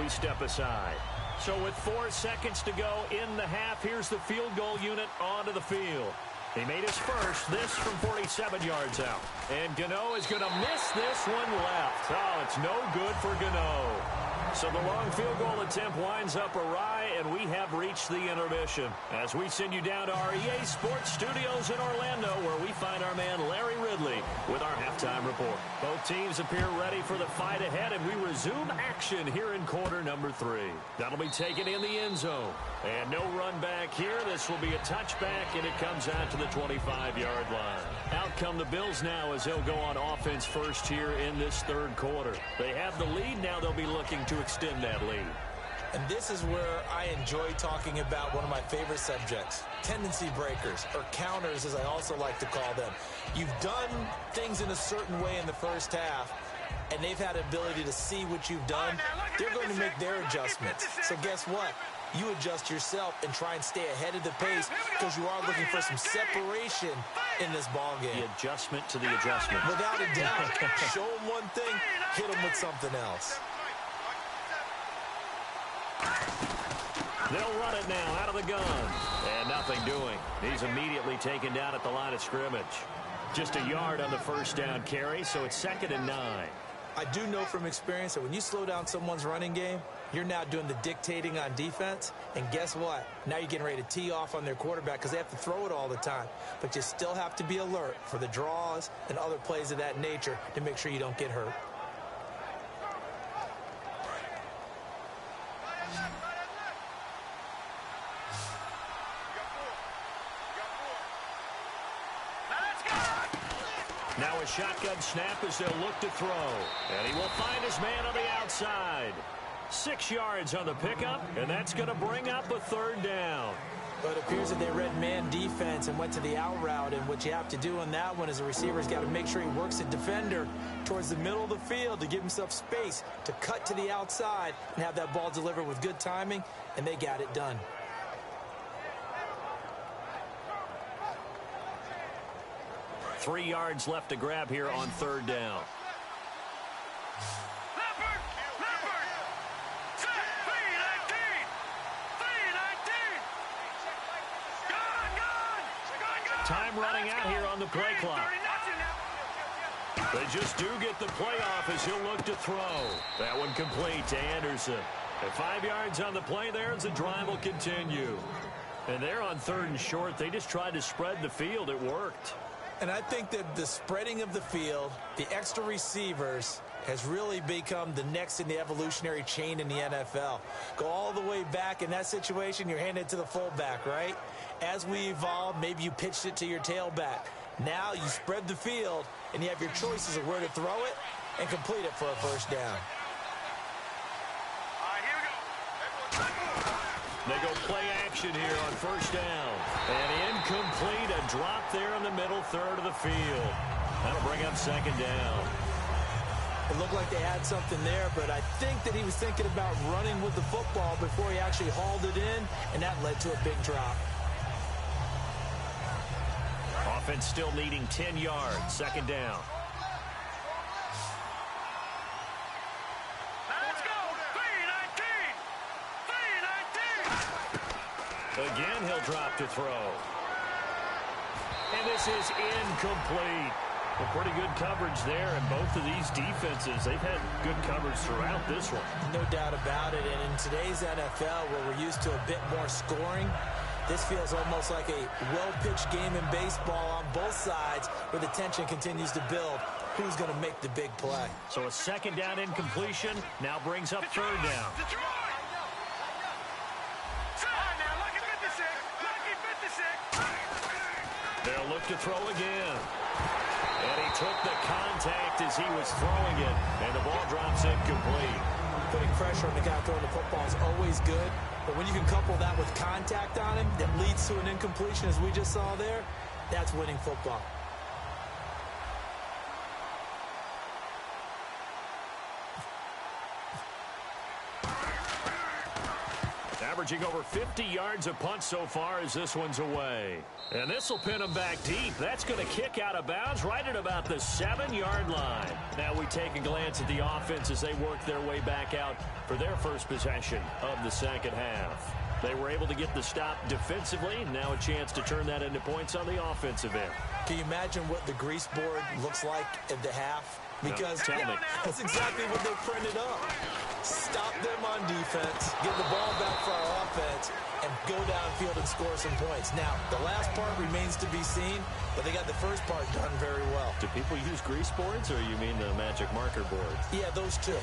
we step aside. So with 4 seconds to go in the half, here's the field goal unit onto the field. He made his first, this from 47 yards out. And Gano is going to miss this one left. Oh, it's no good for Gano. So the long field goal attempt winds up awry, and we have reached the intermission. As we send you down to our EA Sports Studios in Orlando, where we find our man Larry Ridley with our halftime report. Both teams appear ready for the fight ahead, and we resume action here in quarter number 3. That'll be taken in the end zone. And no run back here. This will be a touchback, and it comes out to the 25-yard line. Out come the Bills now as they'll go on offense first here in this 3rd quarter. They have the lead. Now they'll be looking to extend that lead. And this is where I enjoy talking about one of my favorite subjects, tendency breakers, or counters as I also like to call them. You've done things in a certain way in the first half, and they've had the ability to see what you've done. They're going to make their adjustments. So guess what? You adjust yourself and try and stay ahead of the pace because you are looking for some separation in this ball game. The adjustment to the adjustment. Without a doubt. Show them one thing, hit them with something else. They'll run it now out of the gun. And nothing doing. He's immediately taken down at the line of scrimmage. Just a yard on the first down carry, so it's 2nd and 9. I do know from experience that when you slow down someone's running game, you're now doing the dictating on defense. And guess what? Now you're getting ready to tee off on their quarterback because they have to throw it all the time. But you still have to be alert for the draws and other plays of that nature to make sure you don't get hurt. Now a shotgun snap as they'll look to throw. And he will find his man on the outside. 6 yards on the pickup, and that's going to bring up a third down. But it appears that they read man defense and went to the out route, and what you have to do on that one is the receiver's got to make sure he works the defender towards the middle of the field to give himself space to cut to the outside and have that ball delivered with good timing, and they got it done. Three yards left to grab here on third down. Time running out here on the play clock. They just do get the play off as he'll look to throw. That one complete to Anderson. At 5 yards on the play there as the drive will continue. And they're on third and short. They just tried to spread the field. It worked. And I think that the spreading of the field, the extra receivers, has really become the next in the evolutionary chain in the NFL. Go all the way back in that situation, you're handed it to the fullback, right? As we evolve, maybe you pitched it to your tailback. Now you spread the field, and you have your choices of where to throw it and complete it for a first down. They go play action here on first down. And incomplete, a drop there in the middle third of the field. That'll bring up second down. It looked like they had something there, but I think that he was thinking about running with the football before he actually hauled it in, and that led to a big drop. Offense still needing 10 yards, second down. Again, he'll drop to throw. And this is incomplete. Well, pretty good coverage there, and both of these defenses, they've had good coverage throughout this one. No doubt about it, and in today's NFL, where we're used to a bit more scoring, this feels almost like a well-pitched game in baseball on both sides where the tension continues to build. Who's going to make the big play? So a second down incompletion now brings up third down. They'll look to throw again. And he took the contact as he was throwing it, and the ball drops incomplete. Putting pressure on the guy throwing the football is always good, but when you can couple that with contact on him that leads to an incompletion, as we just saw there, that's winning football. Averaging over 50 yards a punt so far as this one's away. And this will pin him back deep. That's going to kick out of bounds right at about the 7-yard line. Now we take a glance at the offense as they work their way back out for their first possession of the second half. They were able to get the stop defensively. Now a chance to turn that into points on the offensive end. Can you imagine what the grease board looks like at the half? Because that's exactly what they printed up. Stop them on defense, get the ball back for our offense, and go downfield and score some points. Now, the last part remains to be seen, but they got the first part done very well. Do people use grease boards, or you mean the magic marker board? Yeah, those two.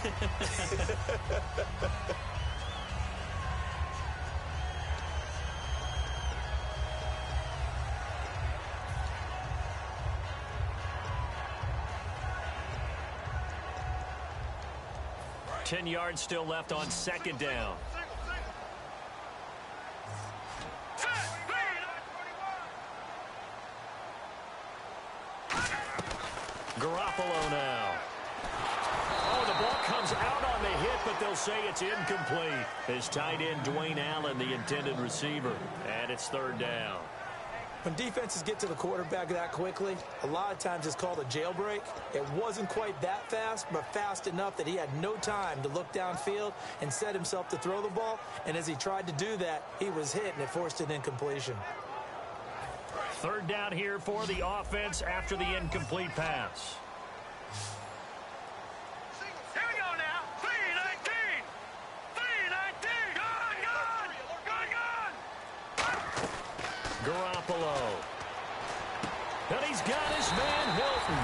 10 yards still left on second down. Garoppolo now. Oh, the ball comes out on the hit, but they'll say it's incomplete. His tight end, Dwayne Allen, the intended receiver. And it's third down. When defenses get to the quarterback that quickly, a lot of times it's called a jailbreak. It wasn't quite that fast, but fast enough that he had no time to look downfield and set himself to throw the ball. And as he tried to do that, he was hit, and it forced an incompletion. Third down here for the offense after the incomplete pass. Here we go now. 3-19. 3-19. Gone. Garoppolo. And he's got his man Hilton.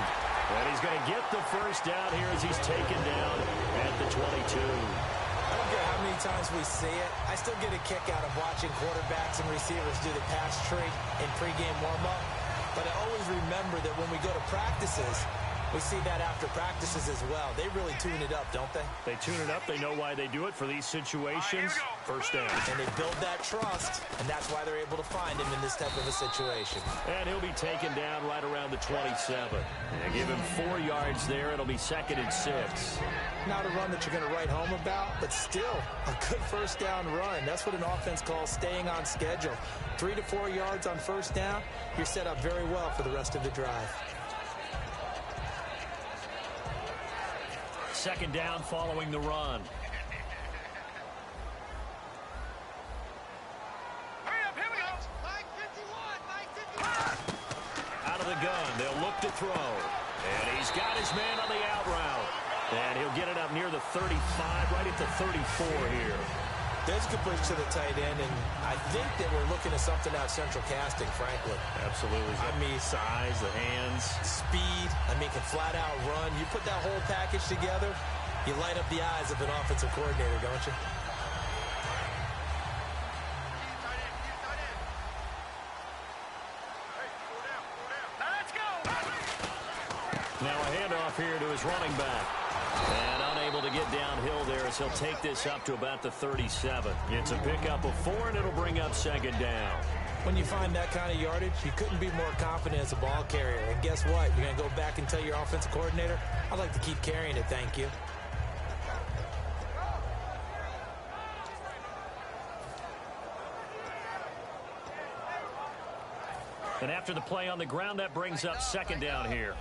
And he's going to get the first down here as he's taken down at the 22. I don't care how many times we see it. I still get a kick out of watching quarterbacks and receivers do the pass tree in pregame warm-up. But I always remember that when we go to practices, We see that after practices as well. They really tune it up, don't they? They tune it up. They know why they do it for these situations. First down. And they build that trust, and that's why they're able to find him in this type of a situation. And he'll be taken down right around the 27. And give him 4 yards there. It'll be 2nd and 6. Not a run that you're going to write home about, but still a good first down run. That's what an offense calls staying on schedule. 3 to 4 yards on first down, you're set up very well for the rest of the drive. 2nd down following the run. Hurry up, here we go. 51. Out of the gun, they'll look to throw. And he's got his man on the out route. And he'll get it up near the 35, right at the 34 here. There's a completion to the tight end, and I think that we're looking at something out of central casting, frankly. Absolutely. I mean, size, the hands. Speed. I mean, can flat out run. You put that whole package together, you light up the eyes of an offensive coordinator, don't you? Now a handoff here to his running back. And unable to get downhill there as he'll take this up to about the 37. It's a pickup of 4, and it'll bring up 2nd down. When you find that kind of yardage, you couldn't be more confident as a ball carrier. And guess what? You're going to go back and tell your offensive coordinator, I'd like to keep carrying it, thank you. And after the play on the ground, that brings up 2nd down here.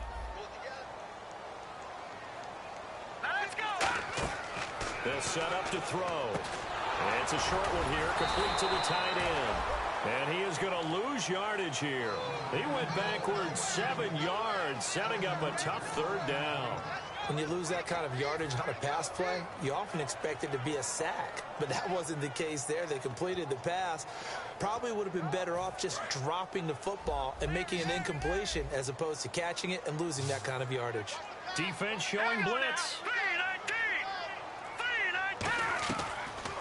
They'll set up to throw. And it's a short one here, complete to the tight end. And he is going to lose yardage here. He went backwards 7 yards, setting up a tough 3rd down. When you lose that kind of yardage on a pass play, you often expect it to be a sack. But that wasn't the case there. They completed the pass. Probably would have been better off just dropping the football and making an incompletion as opposed to catching it and losing that kind of yardage. Defense showing blitz.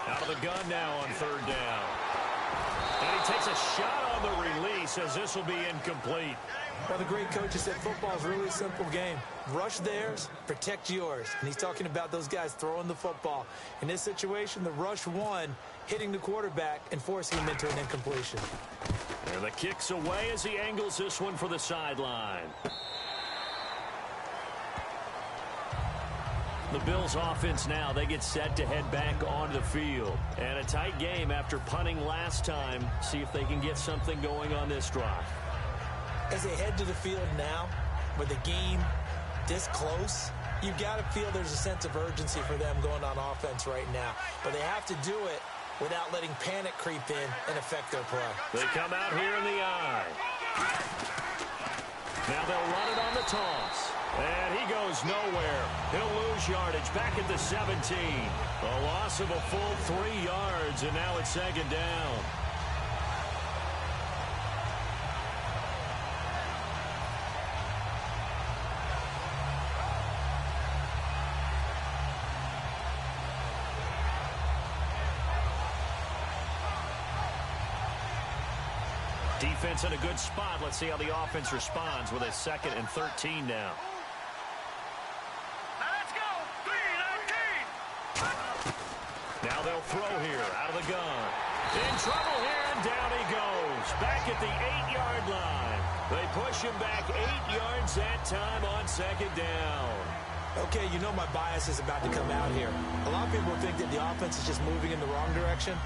Out of the gun now on 3rd down. And he takes a shot on the release as this will be incomplete. Well, the great coach has said football is really a simple game. Rush theirs, protect yours. And he's talking about those guys throwing the football. In this situation, the rush won, hitting the quarterback and forcing him into an incompletion. And the kick's away as he angles this one for the sideline. The Bills offense now, they get set to head back onto the field. And a tight game after punting last time. See if they can get something going on this drive. As they head to the field now, with the game this close, you've got to feel there's a sense of urgency for them going on offense right now. But they have to do it without letting panic creep in and affect their play. They come out here in the eye. Now they'll run it on the toss. And he goes nowhere. He'll lose yardage back at the 17. A loss of a full 3 yards, and now it's 2nd down. Defense in a good spot. Let's see how the offense responds with a 2nd and 13 now. Now they'll throw here out of the gun. In trouble here, and down he goes. Back at the 8-yard line. They push him back 8 yards that time on 2nd down. Okay, you know my bias is about to come out here. A lot of people think that the offense is just moving in the wrong direction.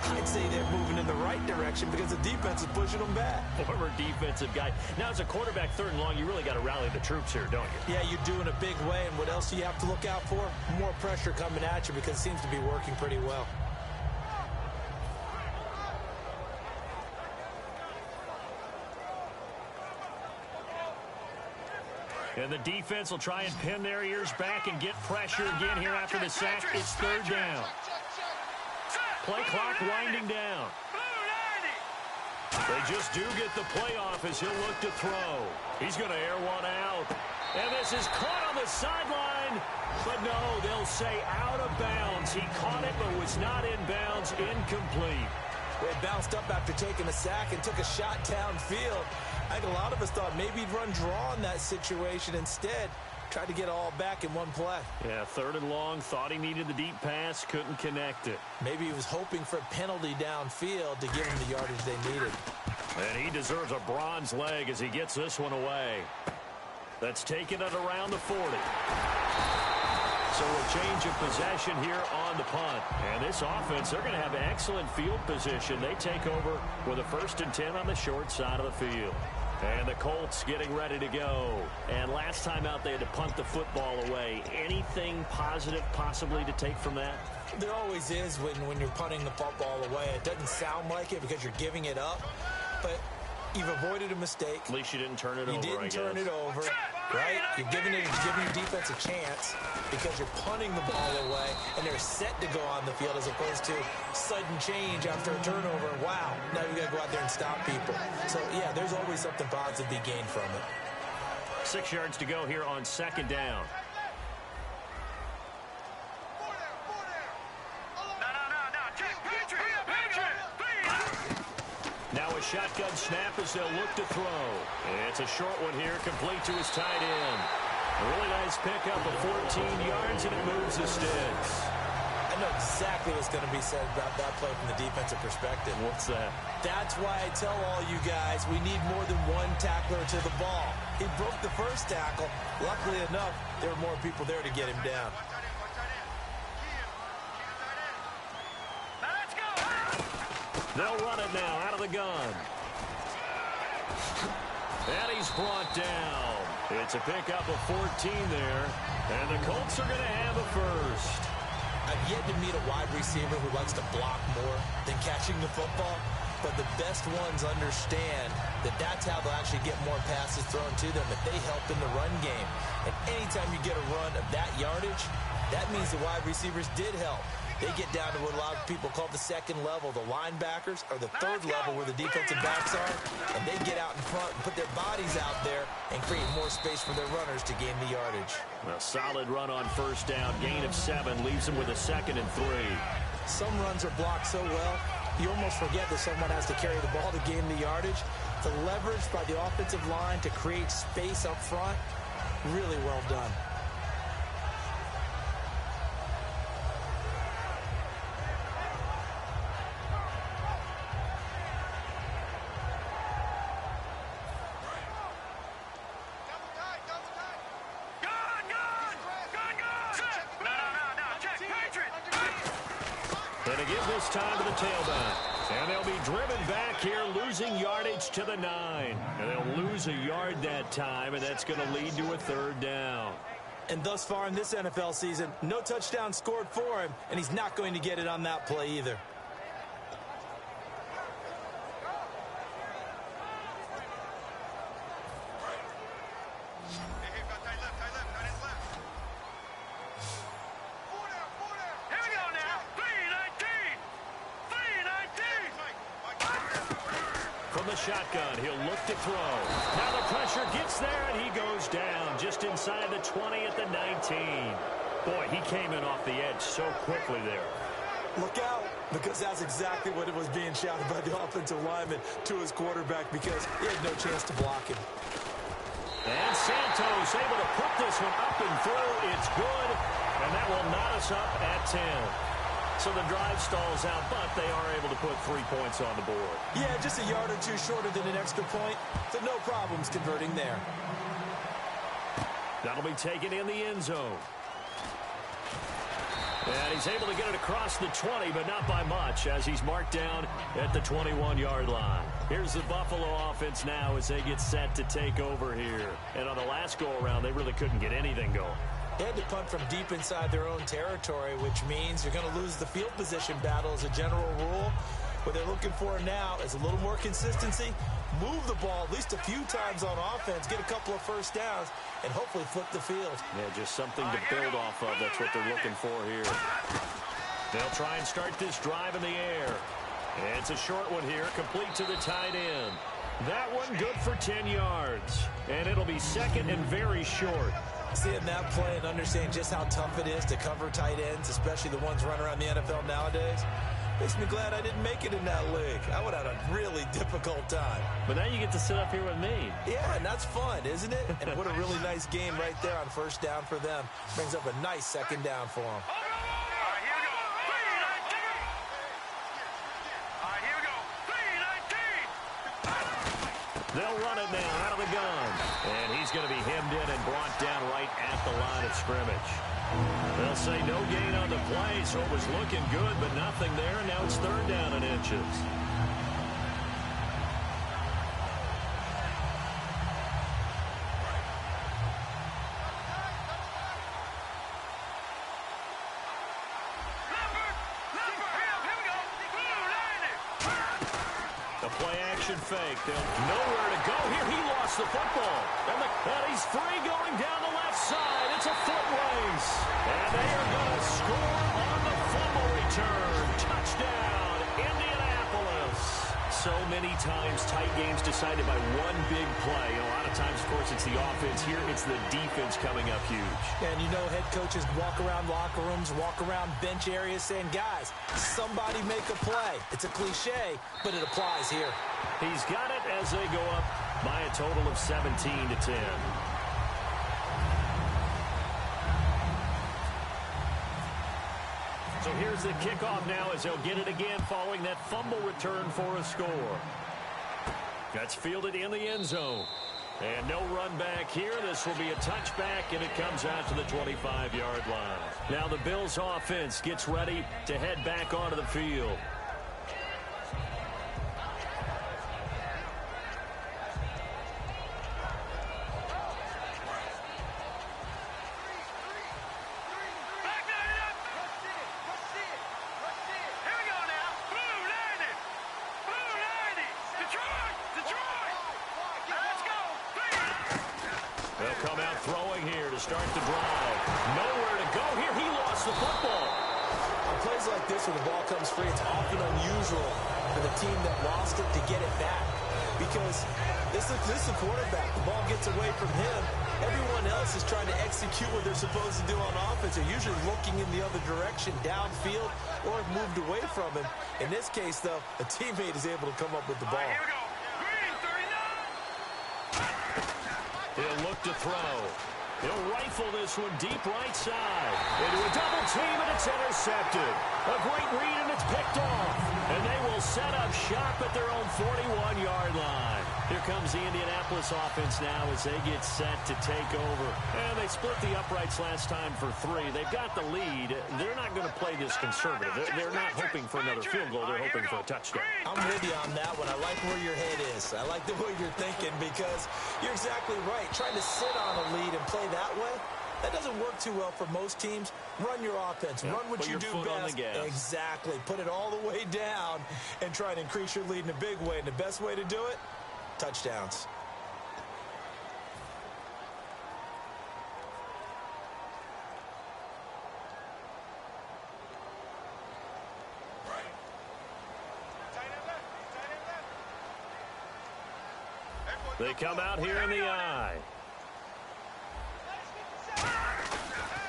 I'd say they're moving in the right direction because the defense is pushing them back. Former defensive guy. Now, as a quarterback 3rd and long, you really got to rally the troops here, don't you? Yeah, you do in a big way. And what else do you have to look out for? More pressure coming at you because it seems to be working pretty well. And the defense will try and pin their ears back and get pressure again here after the sack. It's 3rd down. Play clock winding down. They just do get the play off as he'll look to throw. He's going to air one out. And this is caught on the sideline. But no, they'll say out of bounds. He caught it but was not in bounds. Incomplete. Well, he bounced up after taking a sack and took a shot downfield. I think a lot of us thought maybe he'd run draw in that situation. Instead, tried to get it all back in one play. Yeah, 3rd and long, thought he needed the deep pass, couldn't connect it. Maybe he was hoping for a penalty downfield to give him the yardage they needed. And he deserves a bronze leg as he gets this one away. That's taken it around the 40. So a change of possession here on the punt. And this offense, they're going to have excellent field position. They take over with a 1st and 10 on the short side of the field. And the Colts getting ready to go. And last time out, they had to punt the football away. Anything positive possibly to take from that? There always is when you're punting the football away. It doesn't sound like it because you're giving it up, but you've avoided a mistake. At least you didn't turn it over, You didn't turn it over, right? You're giving your defense a chance because you're punting the ball away, and they're set to go on the field as opposed to sudden change after a turnover. Wow, now you got to go out there and stop people. So, yeah, there's always something positive to be gained from it. 6 yards to go here on 2nd down. Now a shotgun snap as they'll look to throw. It's a short one here, complete to his tight end. A really nice pickup of 14 yards, and it moves the sticks. I know exactly what's going to be said about that play from the defensive perspective. What's that? That's why I tell all you guys we need more than one tackler to the ball. He broke the first tackle. Luckily enough, there were more people there to get him down. They'll run it now out of the gun. And he's brought down. It's a pickup of 14 there. And the Colts are going to have a first. I've yet to meet a wide receiver who likes to block more than catching the football. But the best ones understand that that's how they'll actually get more passes thrown to them if they help in the run game. And anytime you get a run of that yardage, that means the wide receivers did help. They get down to what a lot of people call the 2nd level, the linebackers, or the 3rd level where the defensive backs are, and they get out in front and put their bodies out there and create more space for their runners to gain the yardage. A solid run on 1st down, gain of 7, leaves them with a 2nd and 3. Some runs are blocked so well, you almost forget that someone has to carry the ball to gain the yardage. The leverage by the offensive line to create space up front, really well done. And to give this time to the tailback. And they'll be driven back here, losing yardage to the 9. And they'll lose a yard that time, and that's going to lead to a 3rd down. And thus far in this NFL season, no touchdown scored for him, and he's not going to get it on that play either. Shotgun, he'll look to throw. Now the pressure gets there, and he goes down just inside the 20 at the 19. Boy, he came in off the edge so quickly there. Look out, because that's exactly what it was being shouted by the offensive lineman to his quarterback, because he had no chance to block him. And Santos able to put this one up and through. It's good, and that will knot us up at 10. So the drive stalls out, but they are able to put 3 points on the board. Yeah, just a yard or two shorter than an extra point, so no problems converting there. That'll be taken in the end zone. And he's able to get it across the 20, but not by much, as he's marked down at the 21-yard line. Here's the Buffalo offense now as they get set to take over here. And on the last go-around, they really couldn't get anything going. They had to punt from deep inside their own territory, which means you're going to lose the field position battle as a general rule. What they're looking for now is a little more consistency, move the ball at least a few times on offense, get a couple of first downs, and hopefully flip the field. Yeah, just something to build off of. That's what they're looking for here. They'll try and start this drive in the air. It's a short one here, complete to the tight end. That one good for 10 yards. And it'll be 2nd and very short. Seeing that play and understanding just how tough it is to cover tight ends, especially the ones running around the NFL nowadays, Makes me glad I didn't make it in that league. I would have had a really difficult time. But now you get to sit up here with me. Yeah, and that's fun, isn't it? And what a really nice game right there on first down for them. Brings up a nice second down for them. They'll run it now out of the gun. And he's going to be hemmed in and brought down right at the line of scrimmage. They'll say no gain on the play, so it was looking good, but nothing there. And now it's third down and inches. Fake. Nowhere to go here. He lost the football. And he's free going down the left side. It's a foot race. And they are going to score on the fumble return. Touchdown, Indianapolis. So many times tight games decided by one big play. A lot of times, of course, it's the offense. Here, it's the defense coming up huge. And you know head coaches walk around locker rooms, walk around bench areas saying, guys, somebody make a play. It's a cliche, but it applies here. He's got it as they go up by a total of 17-10. So here's the kickoff now as they'll get it again following that fumble return for a score. That's fielded in the end zone. And no run back here. This will be a touchback, and it comes out to the 25-yard line. Now the Bills' offense gets ready to head back onto the field. Start the drive. Nowhere to go here. He lost the football. On plays like this where the ball comes free, it's often unusual for the team that lost it to get it back. Because this is the quarterback. The ball gets away from him. Everyone else is trying to execute what they're supposed to do on offense. They're usually looking in the other direction, downfield, or moved away from him. In this case, though, a teammate is able to come up with the ball. He'll look to throw. He'll rifle this one deep right side. Into a double team, and it's intercepted. A great read, and it's picked off. And they will set up shop at their own 41-yard line. Here comes the Indianapolis offense now as they get set to take over. And they split the uprights last time for 3. They've got the lead. They're not going to play this conservative. They're not hoping for another field goal. They're hoping for a touchdown. I'm with you on that one. I like where your head is. I like the way you're thinking because you're exactly right. Trying to sit on a lead and play that way, that doesn't work too well for most teams. Run your offense. Run what you do best. Exactly. Put it all the way down and try to increase your lead in a big way. And the best way to do it, touchdowns. They come out here in the eye.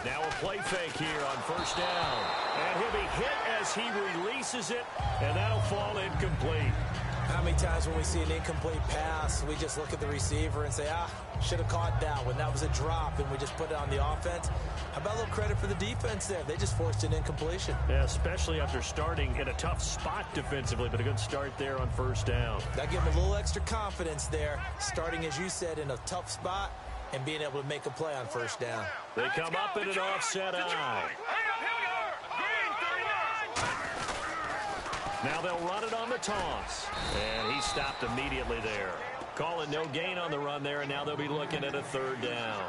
Now a play fake here on first down. And he'll be hit as he releases it, and that'll fall incomplete. How many times when we see an incomplete pass, we just look at the receiver and say, should have caught that when that was a drop, and we just put it on the offense? How about a little credit for the defense there? They just forced an incompletion. Yeah, especially after starting in a tough spot defensively, but a good start there on first down. That gave them a little extra confidence there, starting, as you said, in a tough spot and being able to make a play on first down. They come up in an offset eye. Now they'll run it on the toss. And he stopped immediately there. Call it no gain on the run there, and now they'll be looking at a third down.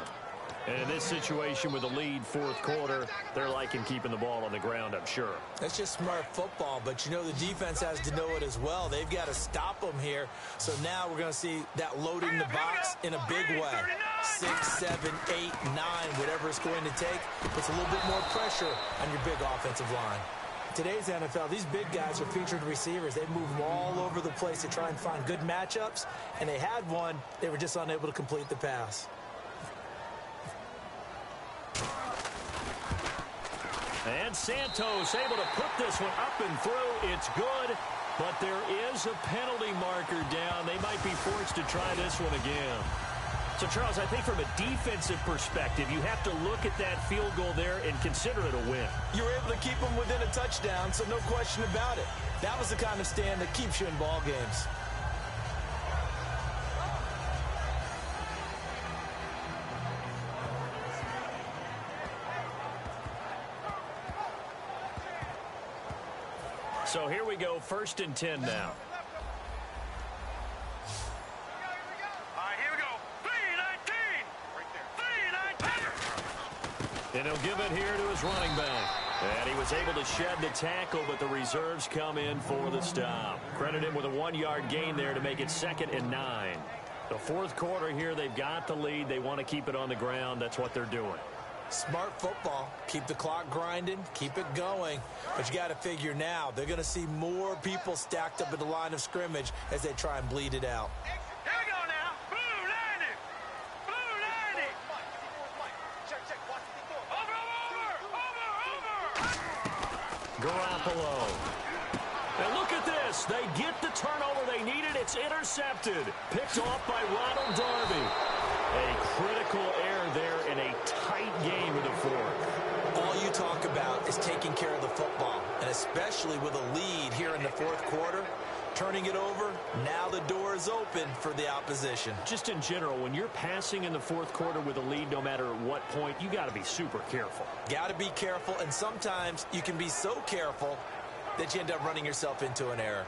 And in this situation with a lead fourth quarter, they're liking keeping the ball on the ground, I'm sure. That's just smart football, but you know the defense has to know it as well. They've got to stop them here. So now we're going to see that loading the box in a big way. 6, 7, 8, 9, whatever it's going to take, puts a little bit more pressure on your big offensive line. Today's NFL, these big guys are featured receivers. They move all over the place to try and find good matchups, and they had one. They were just unable to complete the pass. And Santos able to put this one up and through. It's good, but there is a penalty marker down. They might be forced to try this one again. So, Charles, I think from a defensive perspective, you have to look at that field goal there and consider it a win. You were able to keep them within a touchdown, so no question about it. That was the kind of stand that keeps you in ball games. So here we go, 1st and 10 now. And he'll give it here to his running back. And he was able to shed the tackle, but the reserves come in for the stop. Credit him with a 1-yard gain there to make it 2nd and 9. The 4th quarter here, they've got the lead. They want to keep it on the ground. That's what they're doing. Smart football. Keep the clock grinding. Keep it going. But you got to figure now, they're going to see more people stacked up at the line of scrimmage as they try and bleed it out. Here we go now. Blue 90. Blue 90. Over. Garoppolo. And look at this. They get the turnover they needed. It's intercepted. Picked off by Ronald Darby. A critical error there in a tight game in the 4th. All you talk about is taking care of the football, and especially with a lead here in the 4th quarter, turning it over, now the door is open for the opposition. Just in general, when you're passing in the 4th quarter with a lead, no matter at what point, you got to be super careful. Got to be careful, and sometimes you can be so careful that you end up running yourself into an error.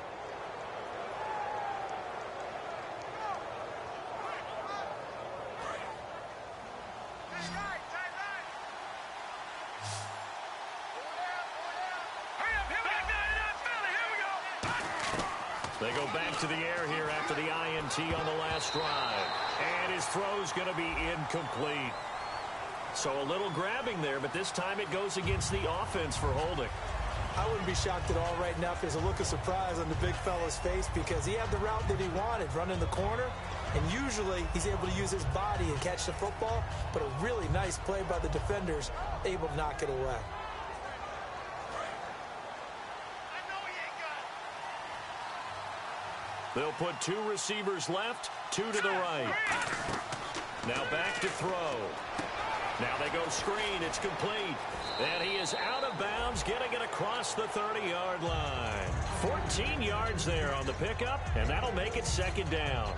They go back to the air here after the INT on the last drive. And his throw's going to be incomplete. So a little grabbing there, but this time it goes against the offense for holding. I wouldn't be shocked at all right now if there's a look of surprise on the big fella's face because he had the route that he wanted, running the corner. And usually he's able to use his body and catch the football, but a really nice play by the defenders, able to knock it away. They'll put 2 receivers left, 2 to the right. Now back to throw. Now they go screen. It's complete. And he is out of bounds, getting it across the 30-yard line. 14 yards there on the pickup, and that'll make it 2nd down.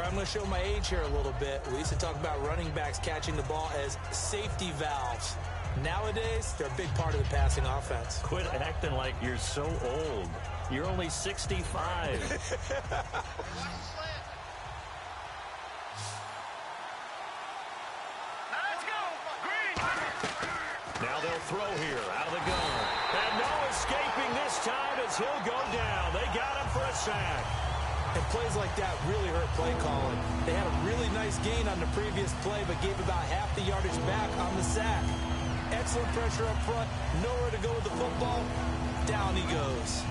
I'm going to show my age here a little bit. We used to talk about running backs catching the ball as safety valves. Nowadays, they're a big part of the passing offense. Quit acting like you're so old. You're only 65. Now they'll throw here out of the gun. And no escaping this time as he'll go down. They got him for a sack. And plays like that really hurt play calling. They had a really nice gain on the previous play, but gave about half the yardage back on the sack. Excellent pressure up front. Nowhere to go with the football. Down he goes.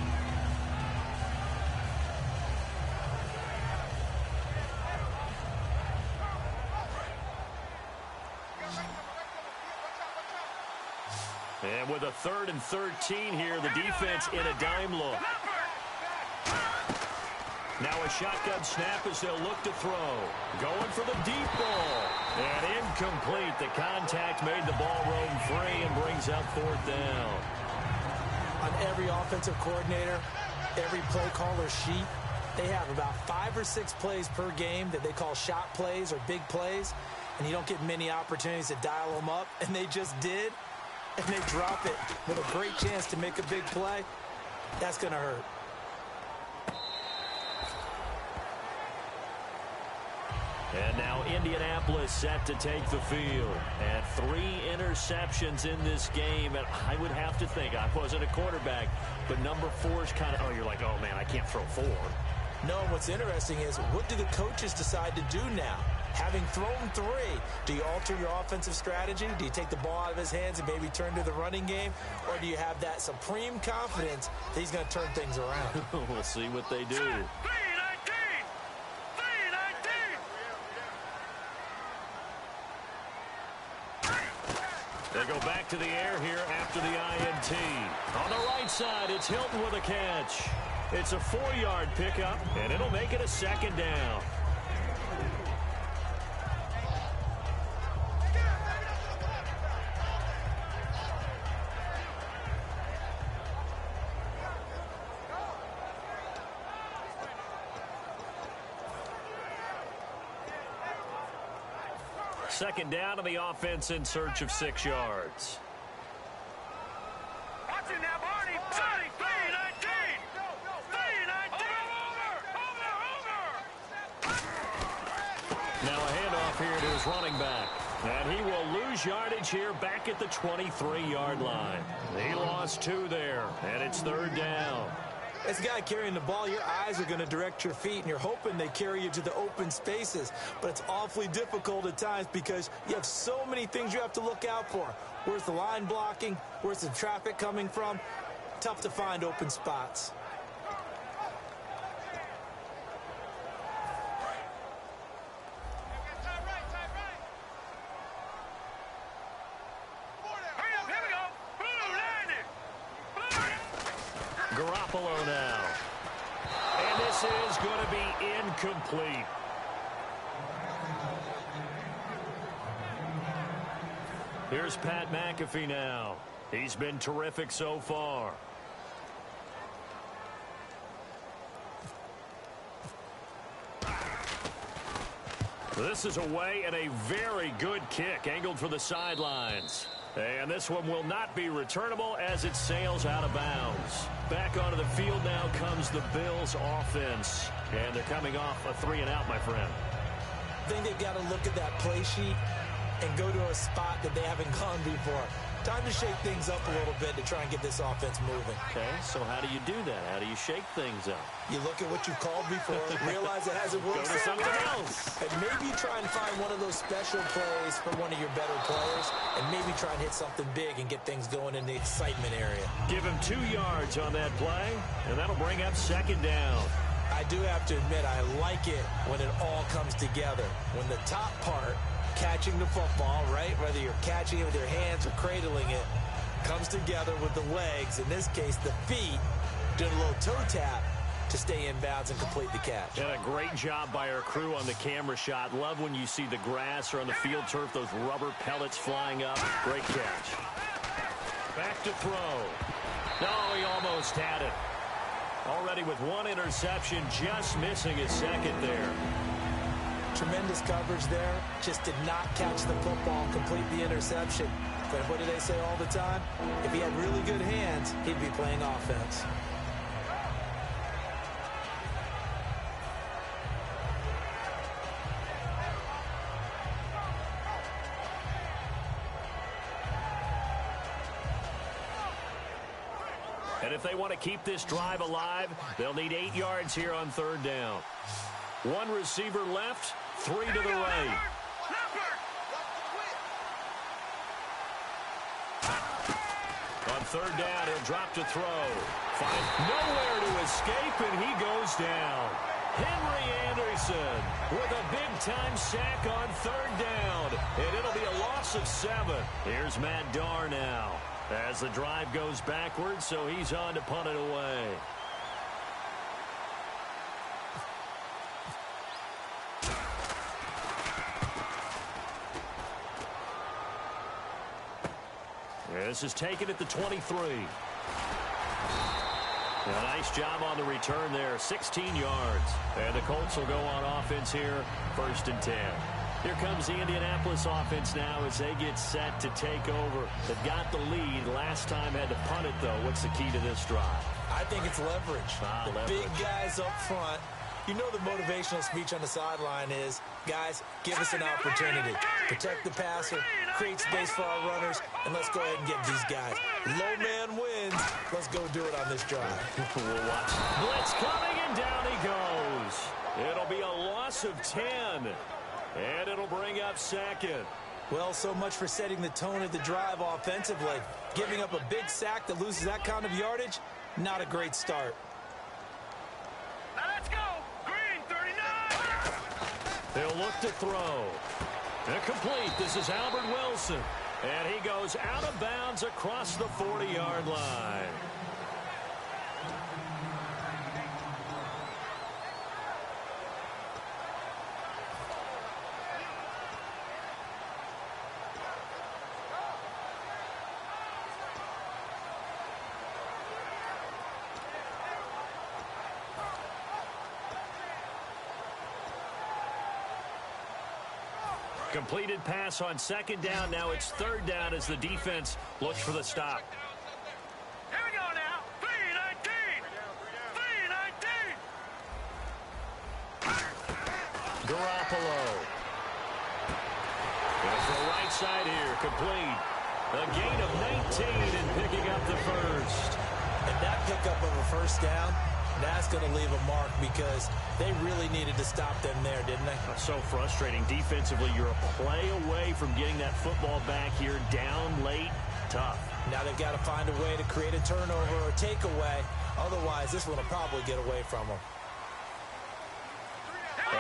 And with a 3rd and 13 here, the defense in a dime look. Now a shotgun snap as they'll look to throw. Going for the deep ball. And incomplete. The contact made the ball roam free and brings up 4th down. On every offensive coordinator, every play caller sheet, they have about 5 or 6 plays per game that they call shot plays or big plays. And you don't get many opportunities to dial them up. And they just did. And they drop it with a great chance to make a big play. That's going to hurt. And now Indianapolis set to take the field. And 3 interceptions in this game. And I would have to think, I wasn't a quarterback, but number 4 is kind of, oh, you're like, oh, man, I can't throw 4. No, what's interesting is what do the coaches decide to do now? Having thrown 3, do you alter your offensive strategy? Do you take the ball out of his hands and maybe turn to the running game? Or do you have that supreme confidence that he's going to turn things around? We'll see what they do. They go back to the air here after the INT. On the right side, it's Hilton with a catch. It's a 4-yard pickup, and it'll make it a second down. Second down to the offense in search of 6 yards. Watch it now, Barney. 3-19. 3-19. Now a handoff here to his running back. And he will lose yardage here back at the 23-yard line. He lost 2 there, and it's 3rd down. As a guy carrying the ball, your eyes are going to direct your feet, and you're hoping they carry you to the open spaces. But it's awfully difficult at times because you have so many things you have to look out for. Where's the line blocking? Where's the traffic coming from? Tough to find open spots. Garoppolo now. And this is going to be incomplete. Here's Pat McAfee now. He's been terrific so far. This is away and a very good kick angled for the sidelines. And this one will not be returnable as it sails out of bounds. Back onto the field now comes the Bills offense. And they're coming off a 3-and-out, my friend. I think they've got to look at that play sheet and go to a spot that they haven't gone before. Time to shake things up a little bit to try and get this offense moving. Okay, so how do you do that? How do you shake things up? You look at what you've called before, realize it hasn't worked. Go to something else. And maybe try and find one of those special plays for one of your better players, and maybe try and hit something big and get things going in the excitement area. Give him 2 yards on that play, and that'll bring up 2nd down. I do have to admit, I like it when it all comes together. When the top part, catching the football, right, whether you're catching it with your hands or cradling it, comes together with the legs, in this case the feet, doing a little toe tap to stay in bounds and complete the catch. And a great job by our crew on the camera shot. Love when you see the grass or on the field turf, those rubber pellets flying up. Great catch. Back to throw. No, he almost had it. Already with 1 interception, just missing his 2nd there. Tremendous coverage there. Just did not catch the football, complete the interception. But what do they say all the time? If he had really good hands, he'd be playing offense. And if they want to keep this drive alive, they'll need 8 yards here on 3rd down. 1 receiver left, 3 to the right. On 3rd down, he'll drop to throw. Find nowhere to escape, and he goes down. Henry Anderson with a big-time sack on 3rd down. And it'll be a loss of 7. Here's Matt Darr now as the drive goes backwards, so he's on to punt it away. This is taken at the 23. A nice job on the return there, 16 yards. And the Colts will go on offense here, 1st and 10. Here comes the Indianapolis offense now as they get set to take over. They've got the lead. Last time had to punt it, though. What's the key to this drive? I think it's leverage. Leverage. Big guys up front. You know the motivational speech on the sideline is, guys, give us an opportunity. Protect the passer, create space for our runners, and let's go ahead and get these guys. Low man wins. Let's go do it on this drive. We'll watch. Blitz coming, and down he goes. It'll be a loss of 10, and it'll bring up 2nd. Well, so much for setting the tone of the drive offensively. Giving up a big sack that loses that kind of yardage, not a great start. Now let's go. Green, 39. They'll look to throw. Incomplete. This is Albert Wilson. And he goes out of bounds across the 40-yard line. Completed pass on second down. Now it's third down as the defense looks for the stop. Here we go now. 3-19. 3-19. Garoppolo. Going for the right side here. Complete. A gain of 19 and picking up the first. And that pickup of a first down, that's going to leave a mark because they really needed to stop them there, didn't they? So frustrating. Defensively, you're a play away from getting that football back here. Down late, tough. Now they've got to find a way to create a turnover or takeaway. Otherwise, this one will probably get away from them.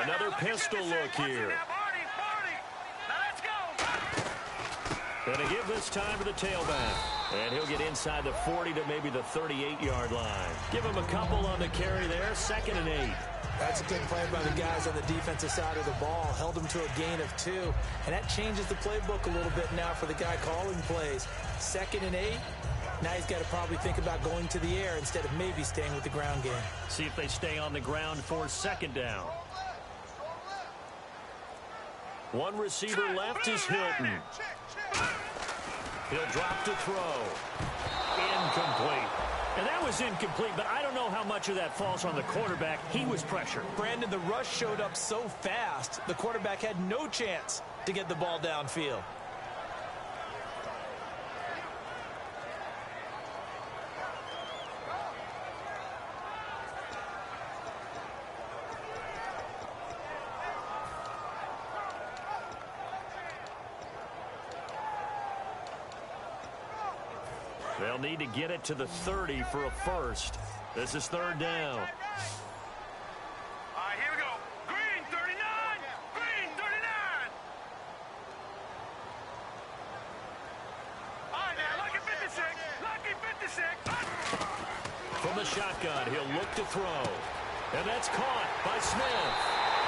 Another pistol look here. Going to give this time to the tailback. And he'll get inside the 40 to maybe the 38-yard line. Give him a couple on the carry there. 2nd and 8. That's a good play by the guys on the defensive side of the ball. Held them to a gain of 2. And that changes the playbook a little bit now for the guy calling plays. 2nd and 8. Now he's got to probably think about going to the air instead of maybe staying with the ground game. See if they stay on the ground for 2nd down. One receiver left is Hilton. He'll drop to throw. Incomplete. And that was incomplete, but I don't know how much of that falls on the quarterback. He was pressured. Brandon, the rush showed up so fast, the quarterback had no chance to get the ball downfield. They'll need to get it to the 30 for a first. This is 3rd down. All right, here we go. Green 39. Green 39. All right, now, lucky 56. Lucky 56. From the shotgun, he'll look to throw. And that's caught by Smith.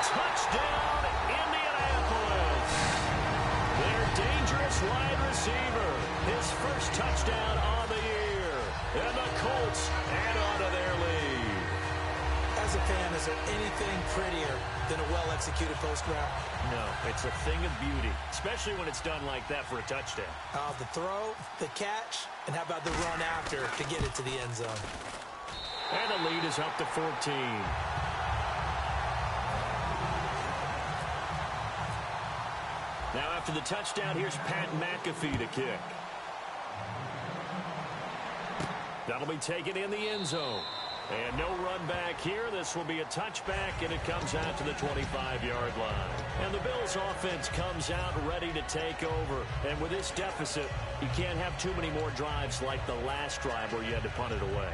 Touchdown, Indianapolis. Their dangerous wide receiver. His first touchdown on the year. And the Colts add on to their lead. As a fan, is there anything prettier than a well-executed post route? No, it's a thing of beauty, especially when it's done like that for a touchdown. The throw, the catch, and how about the run after to get it to the end zone? And the lead is up to 14. Now after the touchdown, here's Pat McAfee to kick. That'll be taken in the end zone. And no run back here. This will be a touchback, and it comes out to the 25-yard line. And the Bills' offense comes out ready to take over. And with this deficit, you can't have too many more drives like the last drive where you had to punt it away.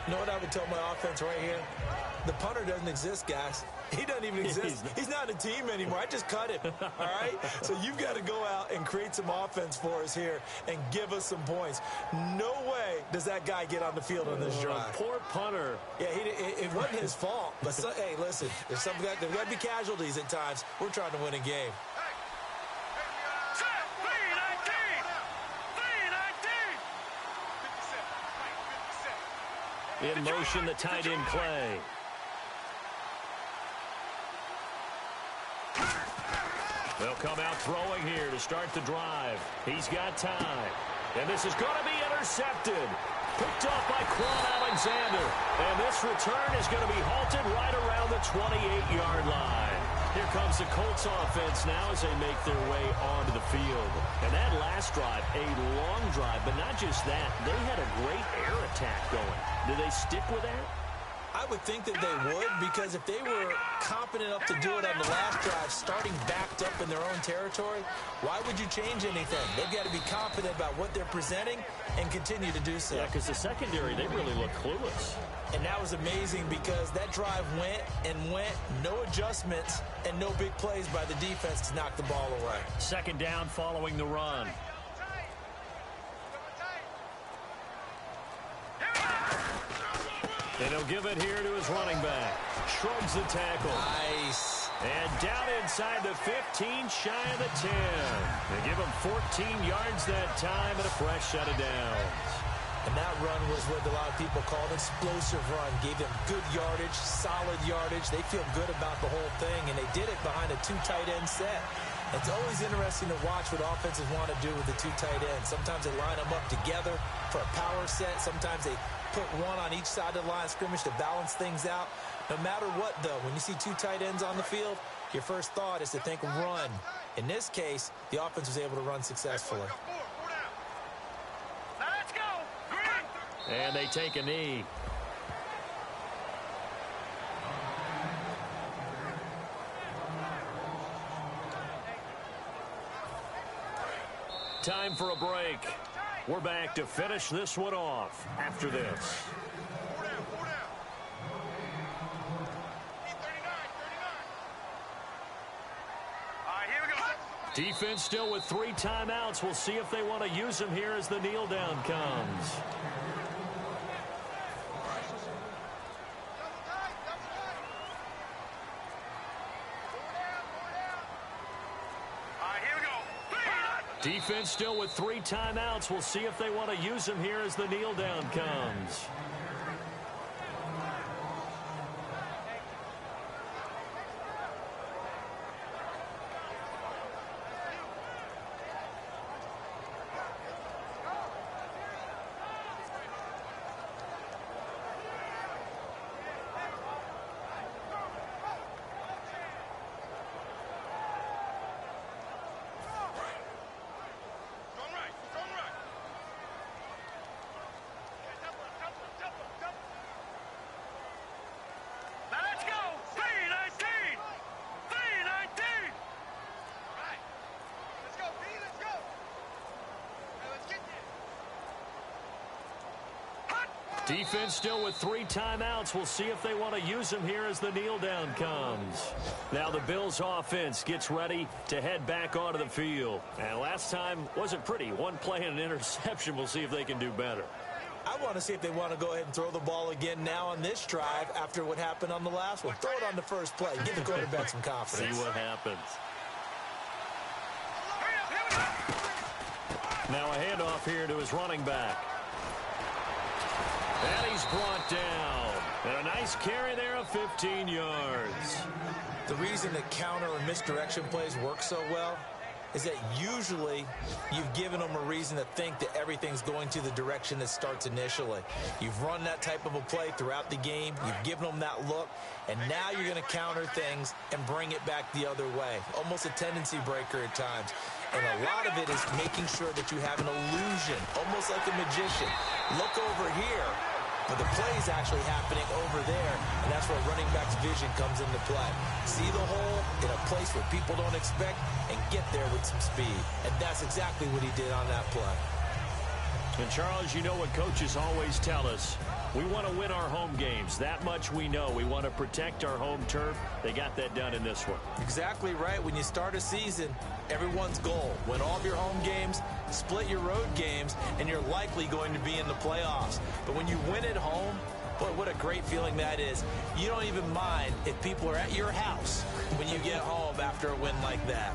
You know what I would tell my offense right here? The punter doesn't exist, guys. He doesn't even exist. He's not a team anymore. I just cut him, all right? So you've got to go out and create some offense for us here and give us some points. No way does that guy get on the field on this drive. Poor punter. Yeah, it wasn't his fault. But, hey, listen, there's got to be casualties at times. We're trying to win a game. In motion, the tight end play. They'll come out throwing here to start the drive. He's got time. And this is going to be intercepted. Picked off by Quan Alexander. And this return is going to be halted right around the 28-yard line. Here comes the Colts offense now as they make their way onto the field. And that last drive, a long drive, but not just that. They had a great air attack going. Do they stick with that? I would think that they would, because if they were competent enough to do it on the last drive, starting backed up in their own territory, why would you change anything? They've got to be confident about what they're presenting and continue to do so. Yeah, because the secondary, they really look clueless. And that was amazing because that drive went and went, no adjustments, and no big plays by the defense to knock the ball away. 2nd down following the run. And he'll give it here to his running back. Shrugs the tackle. Nice. And down inside the 15, shy of the 10. They give him 14 yards that time and a fresh set of downs. And that run was what a lot of people call an explosive run. Gave them good yardage, solid yardage. They feel good about the whole thing, and they did it behind a 2 tight end set. It's always interesting to watch what offenses want to do with the 2 tight ends. Sometimes they line them up together for a power set. Sometimes they put one on each side of the line of scrimmage to balance things out. No matter what, though, when you see 2 tight ends on the field, your first thought is to think run. In this case, the offense was able to run successfully. Let's go. And they take a knee. Time for a break. We're back to finish this one off after this. Four down. Need 39. All right, here we go. Defense still with 3 timeouts. We'll see if they want to use them here as the kneel down comes. Defense still with 3 timeouts. We'll see if they want to use them here as the kneel down comes. Defense still with 3 timeouts. We'll see if they want to use them here as the kneel down comes. Now the Bills offense gets ready to head back onto the field. And last time wasn't pretty. 1 play and an interception. We'll see if they can do better. I want to see if they want to go ahead and throw the ball again now on this drive after what happened on the last one. Throw it on the first play. Give the quarterback some confidence. See what happens. Now a handoff here to his running back. And he's brought down. And a nice carry there of 15 yards. The reason that counter or misdirection plays work so well is that usually you've given them a reason to think that everything's going to the direction that starts initially. You've run that type of a play throughout the game. You've given them that look. And now you're going to counter things and bring it back the other way. Almost a tendency breaker at times. And a lot of it is making sure that you have an illusion, almost like a magician. Look over here, but the play is actually happening over there, and that's where running back's vision comes into play. See the hole in a place where people don't expect and get there with some speed. And that's exactly what he did on that play. And, Charles, you know what coaches always tell us. We want to win our home games. That much we know. We want to protect our home turf. They got that done in this one. Exactly right. When you start a season, everyone's goal: win all of your home games, split your road games, and you're likely going to be in the playoffs. But when you win at home, boy, what a great feeling that is. You don't even mind if people are at your house when you get home after a win like that.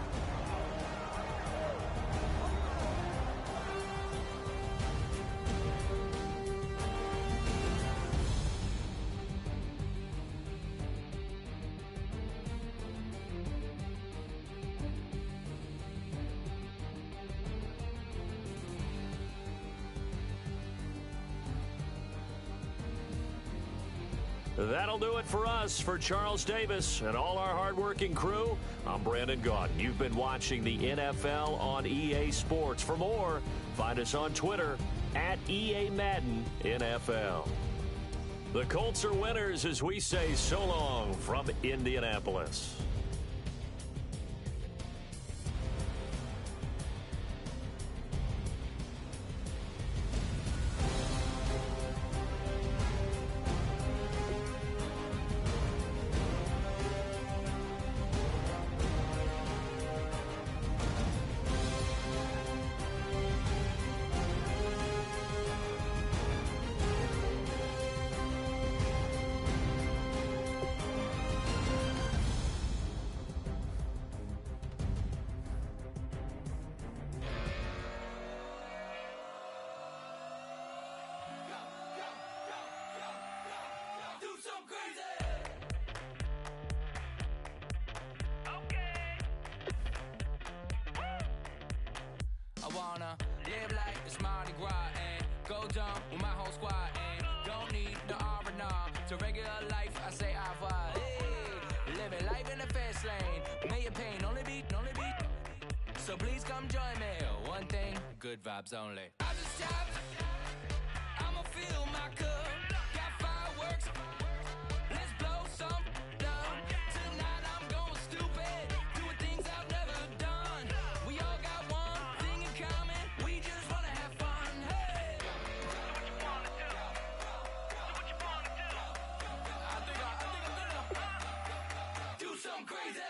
That'll do it for us. For Charles Davis and all our hardworking crew, I'm Brandon Gaudin. You've been watching the NFL on EA Sports. For more, find us on Twitter at EA Madden NFL. The Colts are winners as we say so long from Indianapolis. I wanna live like it's Mardi Gras and go dumb with my whole squad and don't need no R&R. To regular life, I say au revoir. Hey, living life in the fast lane. May your pain only beat. So please come join me. One thing, good vibes only. I just tapped. I'ma fill my cup. Got fireworks. Let's blow some up. Tonight I'm going stupid. Doing things I've never done. We all got one thing in common. We just wanna have fun. Hey. Do what you wanna do. Do what you wanna do. I think I'm gonna do something crazy.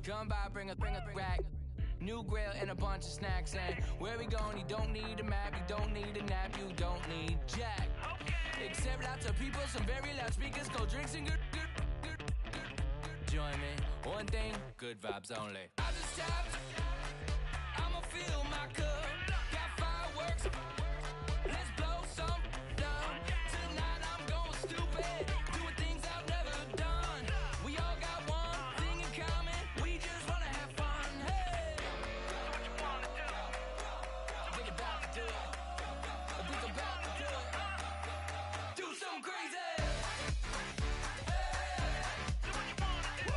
Come by, bring a rack. New grill and a bunch of snacks. And where we going, you don't need a map. You don't need a nap. You don't need jack. Except lots of people, some very loud speakers. Cold drinks and good. Join me. One thing, good vibes only. I just tapped. I'ma fill my cup. Got fireworks. Let's blow some up. Tonight I'm going stupid. Doing things I've never done. We all got one thing in common. We just wanna have fun. Hey. Do what you wanna do. Think about to do it. Think about to do it. Do something crazy. Do what you wanna do.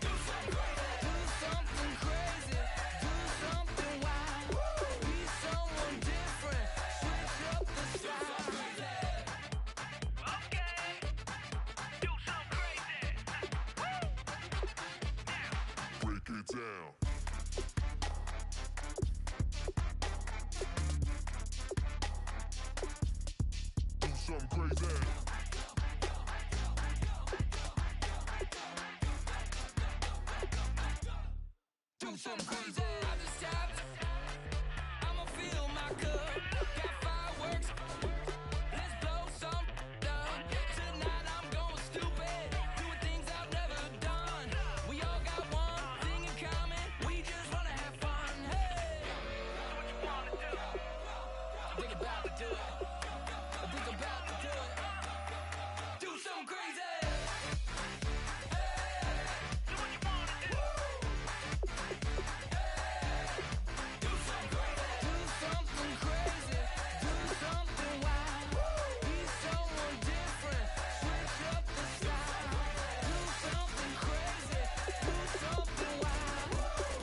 Do something crazy. Do something crazy. Do something wild. Be someone different. Switch up the style. Okay. Do something crazy. Break it down. Do something crazy. Do something crazy. I just tapped. I'ma fill my cup. Got fireworks. Let's blow some up. Tonight I'm going stupid. Doing things I've never done. We all got one thing in common. We just wanna have fun. Hey. Do what you wanna do. Think about to do it. Think about to do it. Do something crazy. Do what you wanna do. Do something crazy. Do something crazy. Do something wild. Be someone different. Switch up the style. Do something crazy. Do something wild.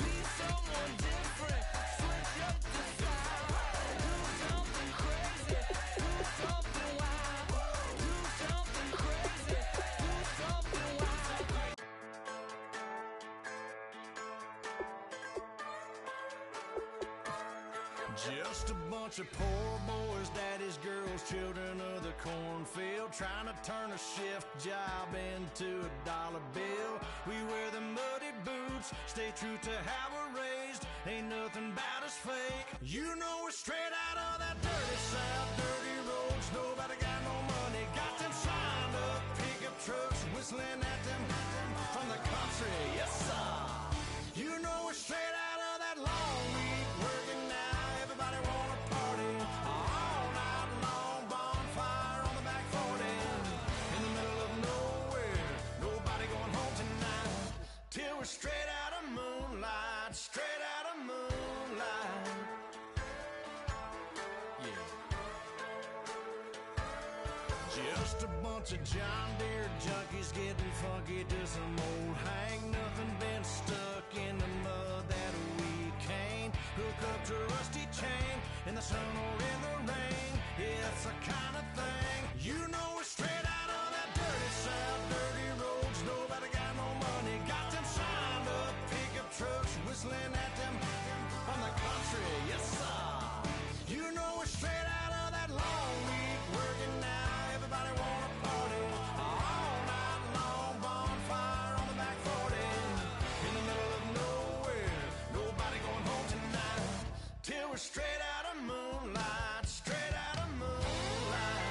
Be someone different. Switch up the style. Do something crazy. Do something wild. Do something crazy. Do something wild. Just a bunch of poor boys, daddies, girls, children of the cornfield, trying to turn a shift job into a dollar bill. We wear the muddy boots, stay true to how we're raised. Ain't nothing about us fake. You know we're straight out of that dirty south, dirty roads. Nobody got no money, got them signed up pickup trucks, whistling at them from the country. Yes, sir. You know we're straight out of that long week working now. Everybody wanna party all night long. Bonfire on the back 40 in the middle of nowhere. Nobody going home tonight till we're straight out of moonlight. Straight out of moonlight. Yeah. Just a bunch of John Deere junkies getting funky to some old hang. Nothing been stuck in the mud that we can't hook up to a rusty chain in the sun or in the rain. It's the kind of thing. You know we're straight out of that dirty south, dirty roads. Nobody got no money, got them signed up pickup trucks, whistling at them from the country. Yes, sir. You know we're straight out of that long week working now. Everybody wanna party all night long. Bonfire on the back 40 in the middle of nowhere. Nobody going home tonight till we're straight out of moonlight. Straight out of moonlight.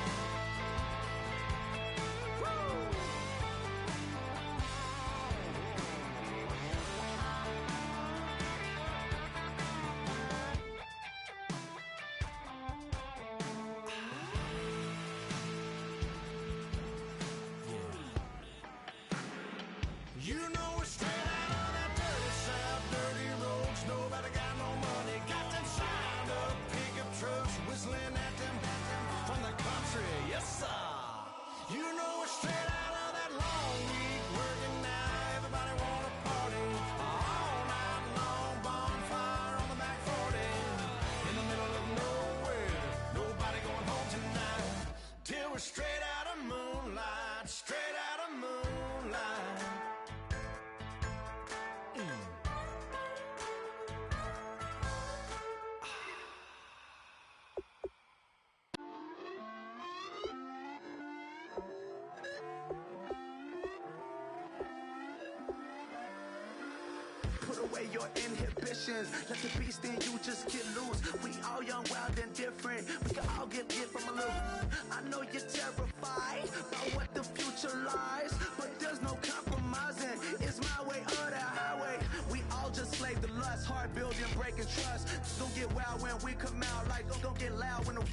your inhibitions. Let the beast in you just get loose. We all young, wild, and different. We can all get from a little. I know you're terrified about what the future lies, but there's no compromising. It's my way or the highway. We all just slave the lust, hard building, breaking trust. Don't get wild when we come out, like don't get loud when the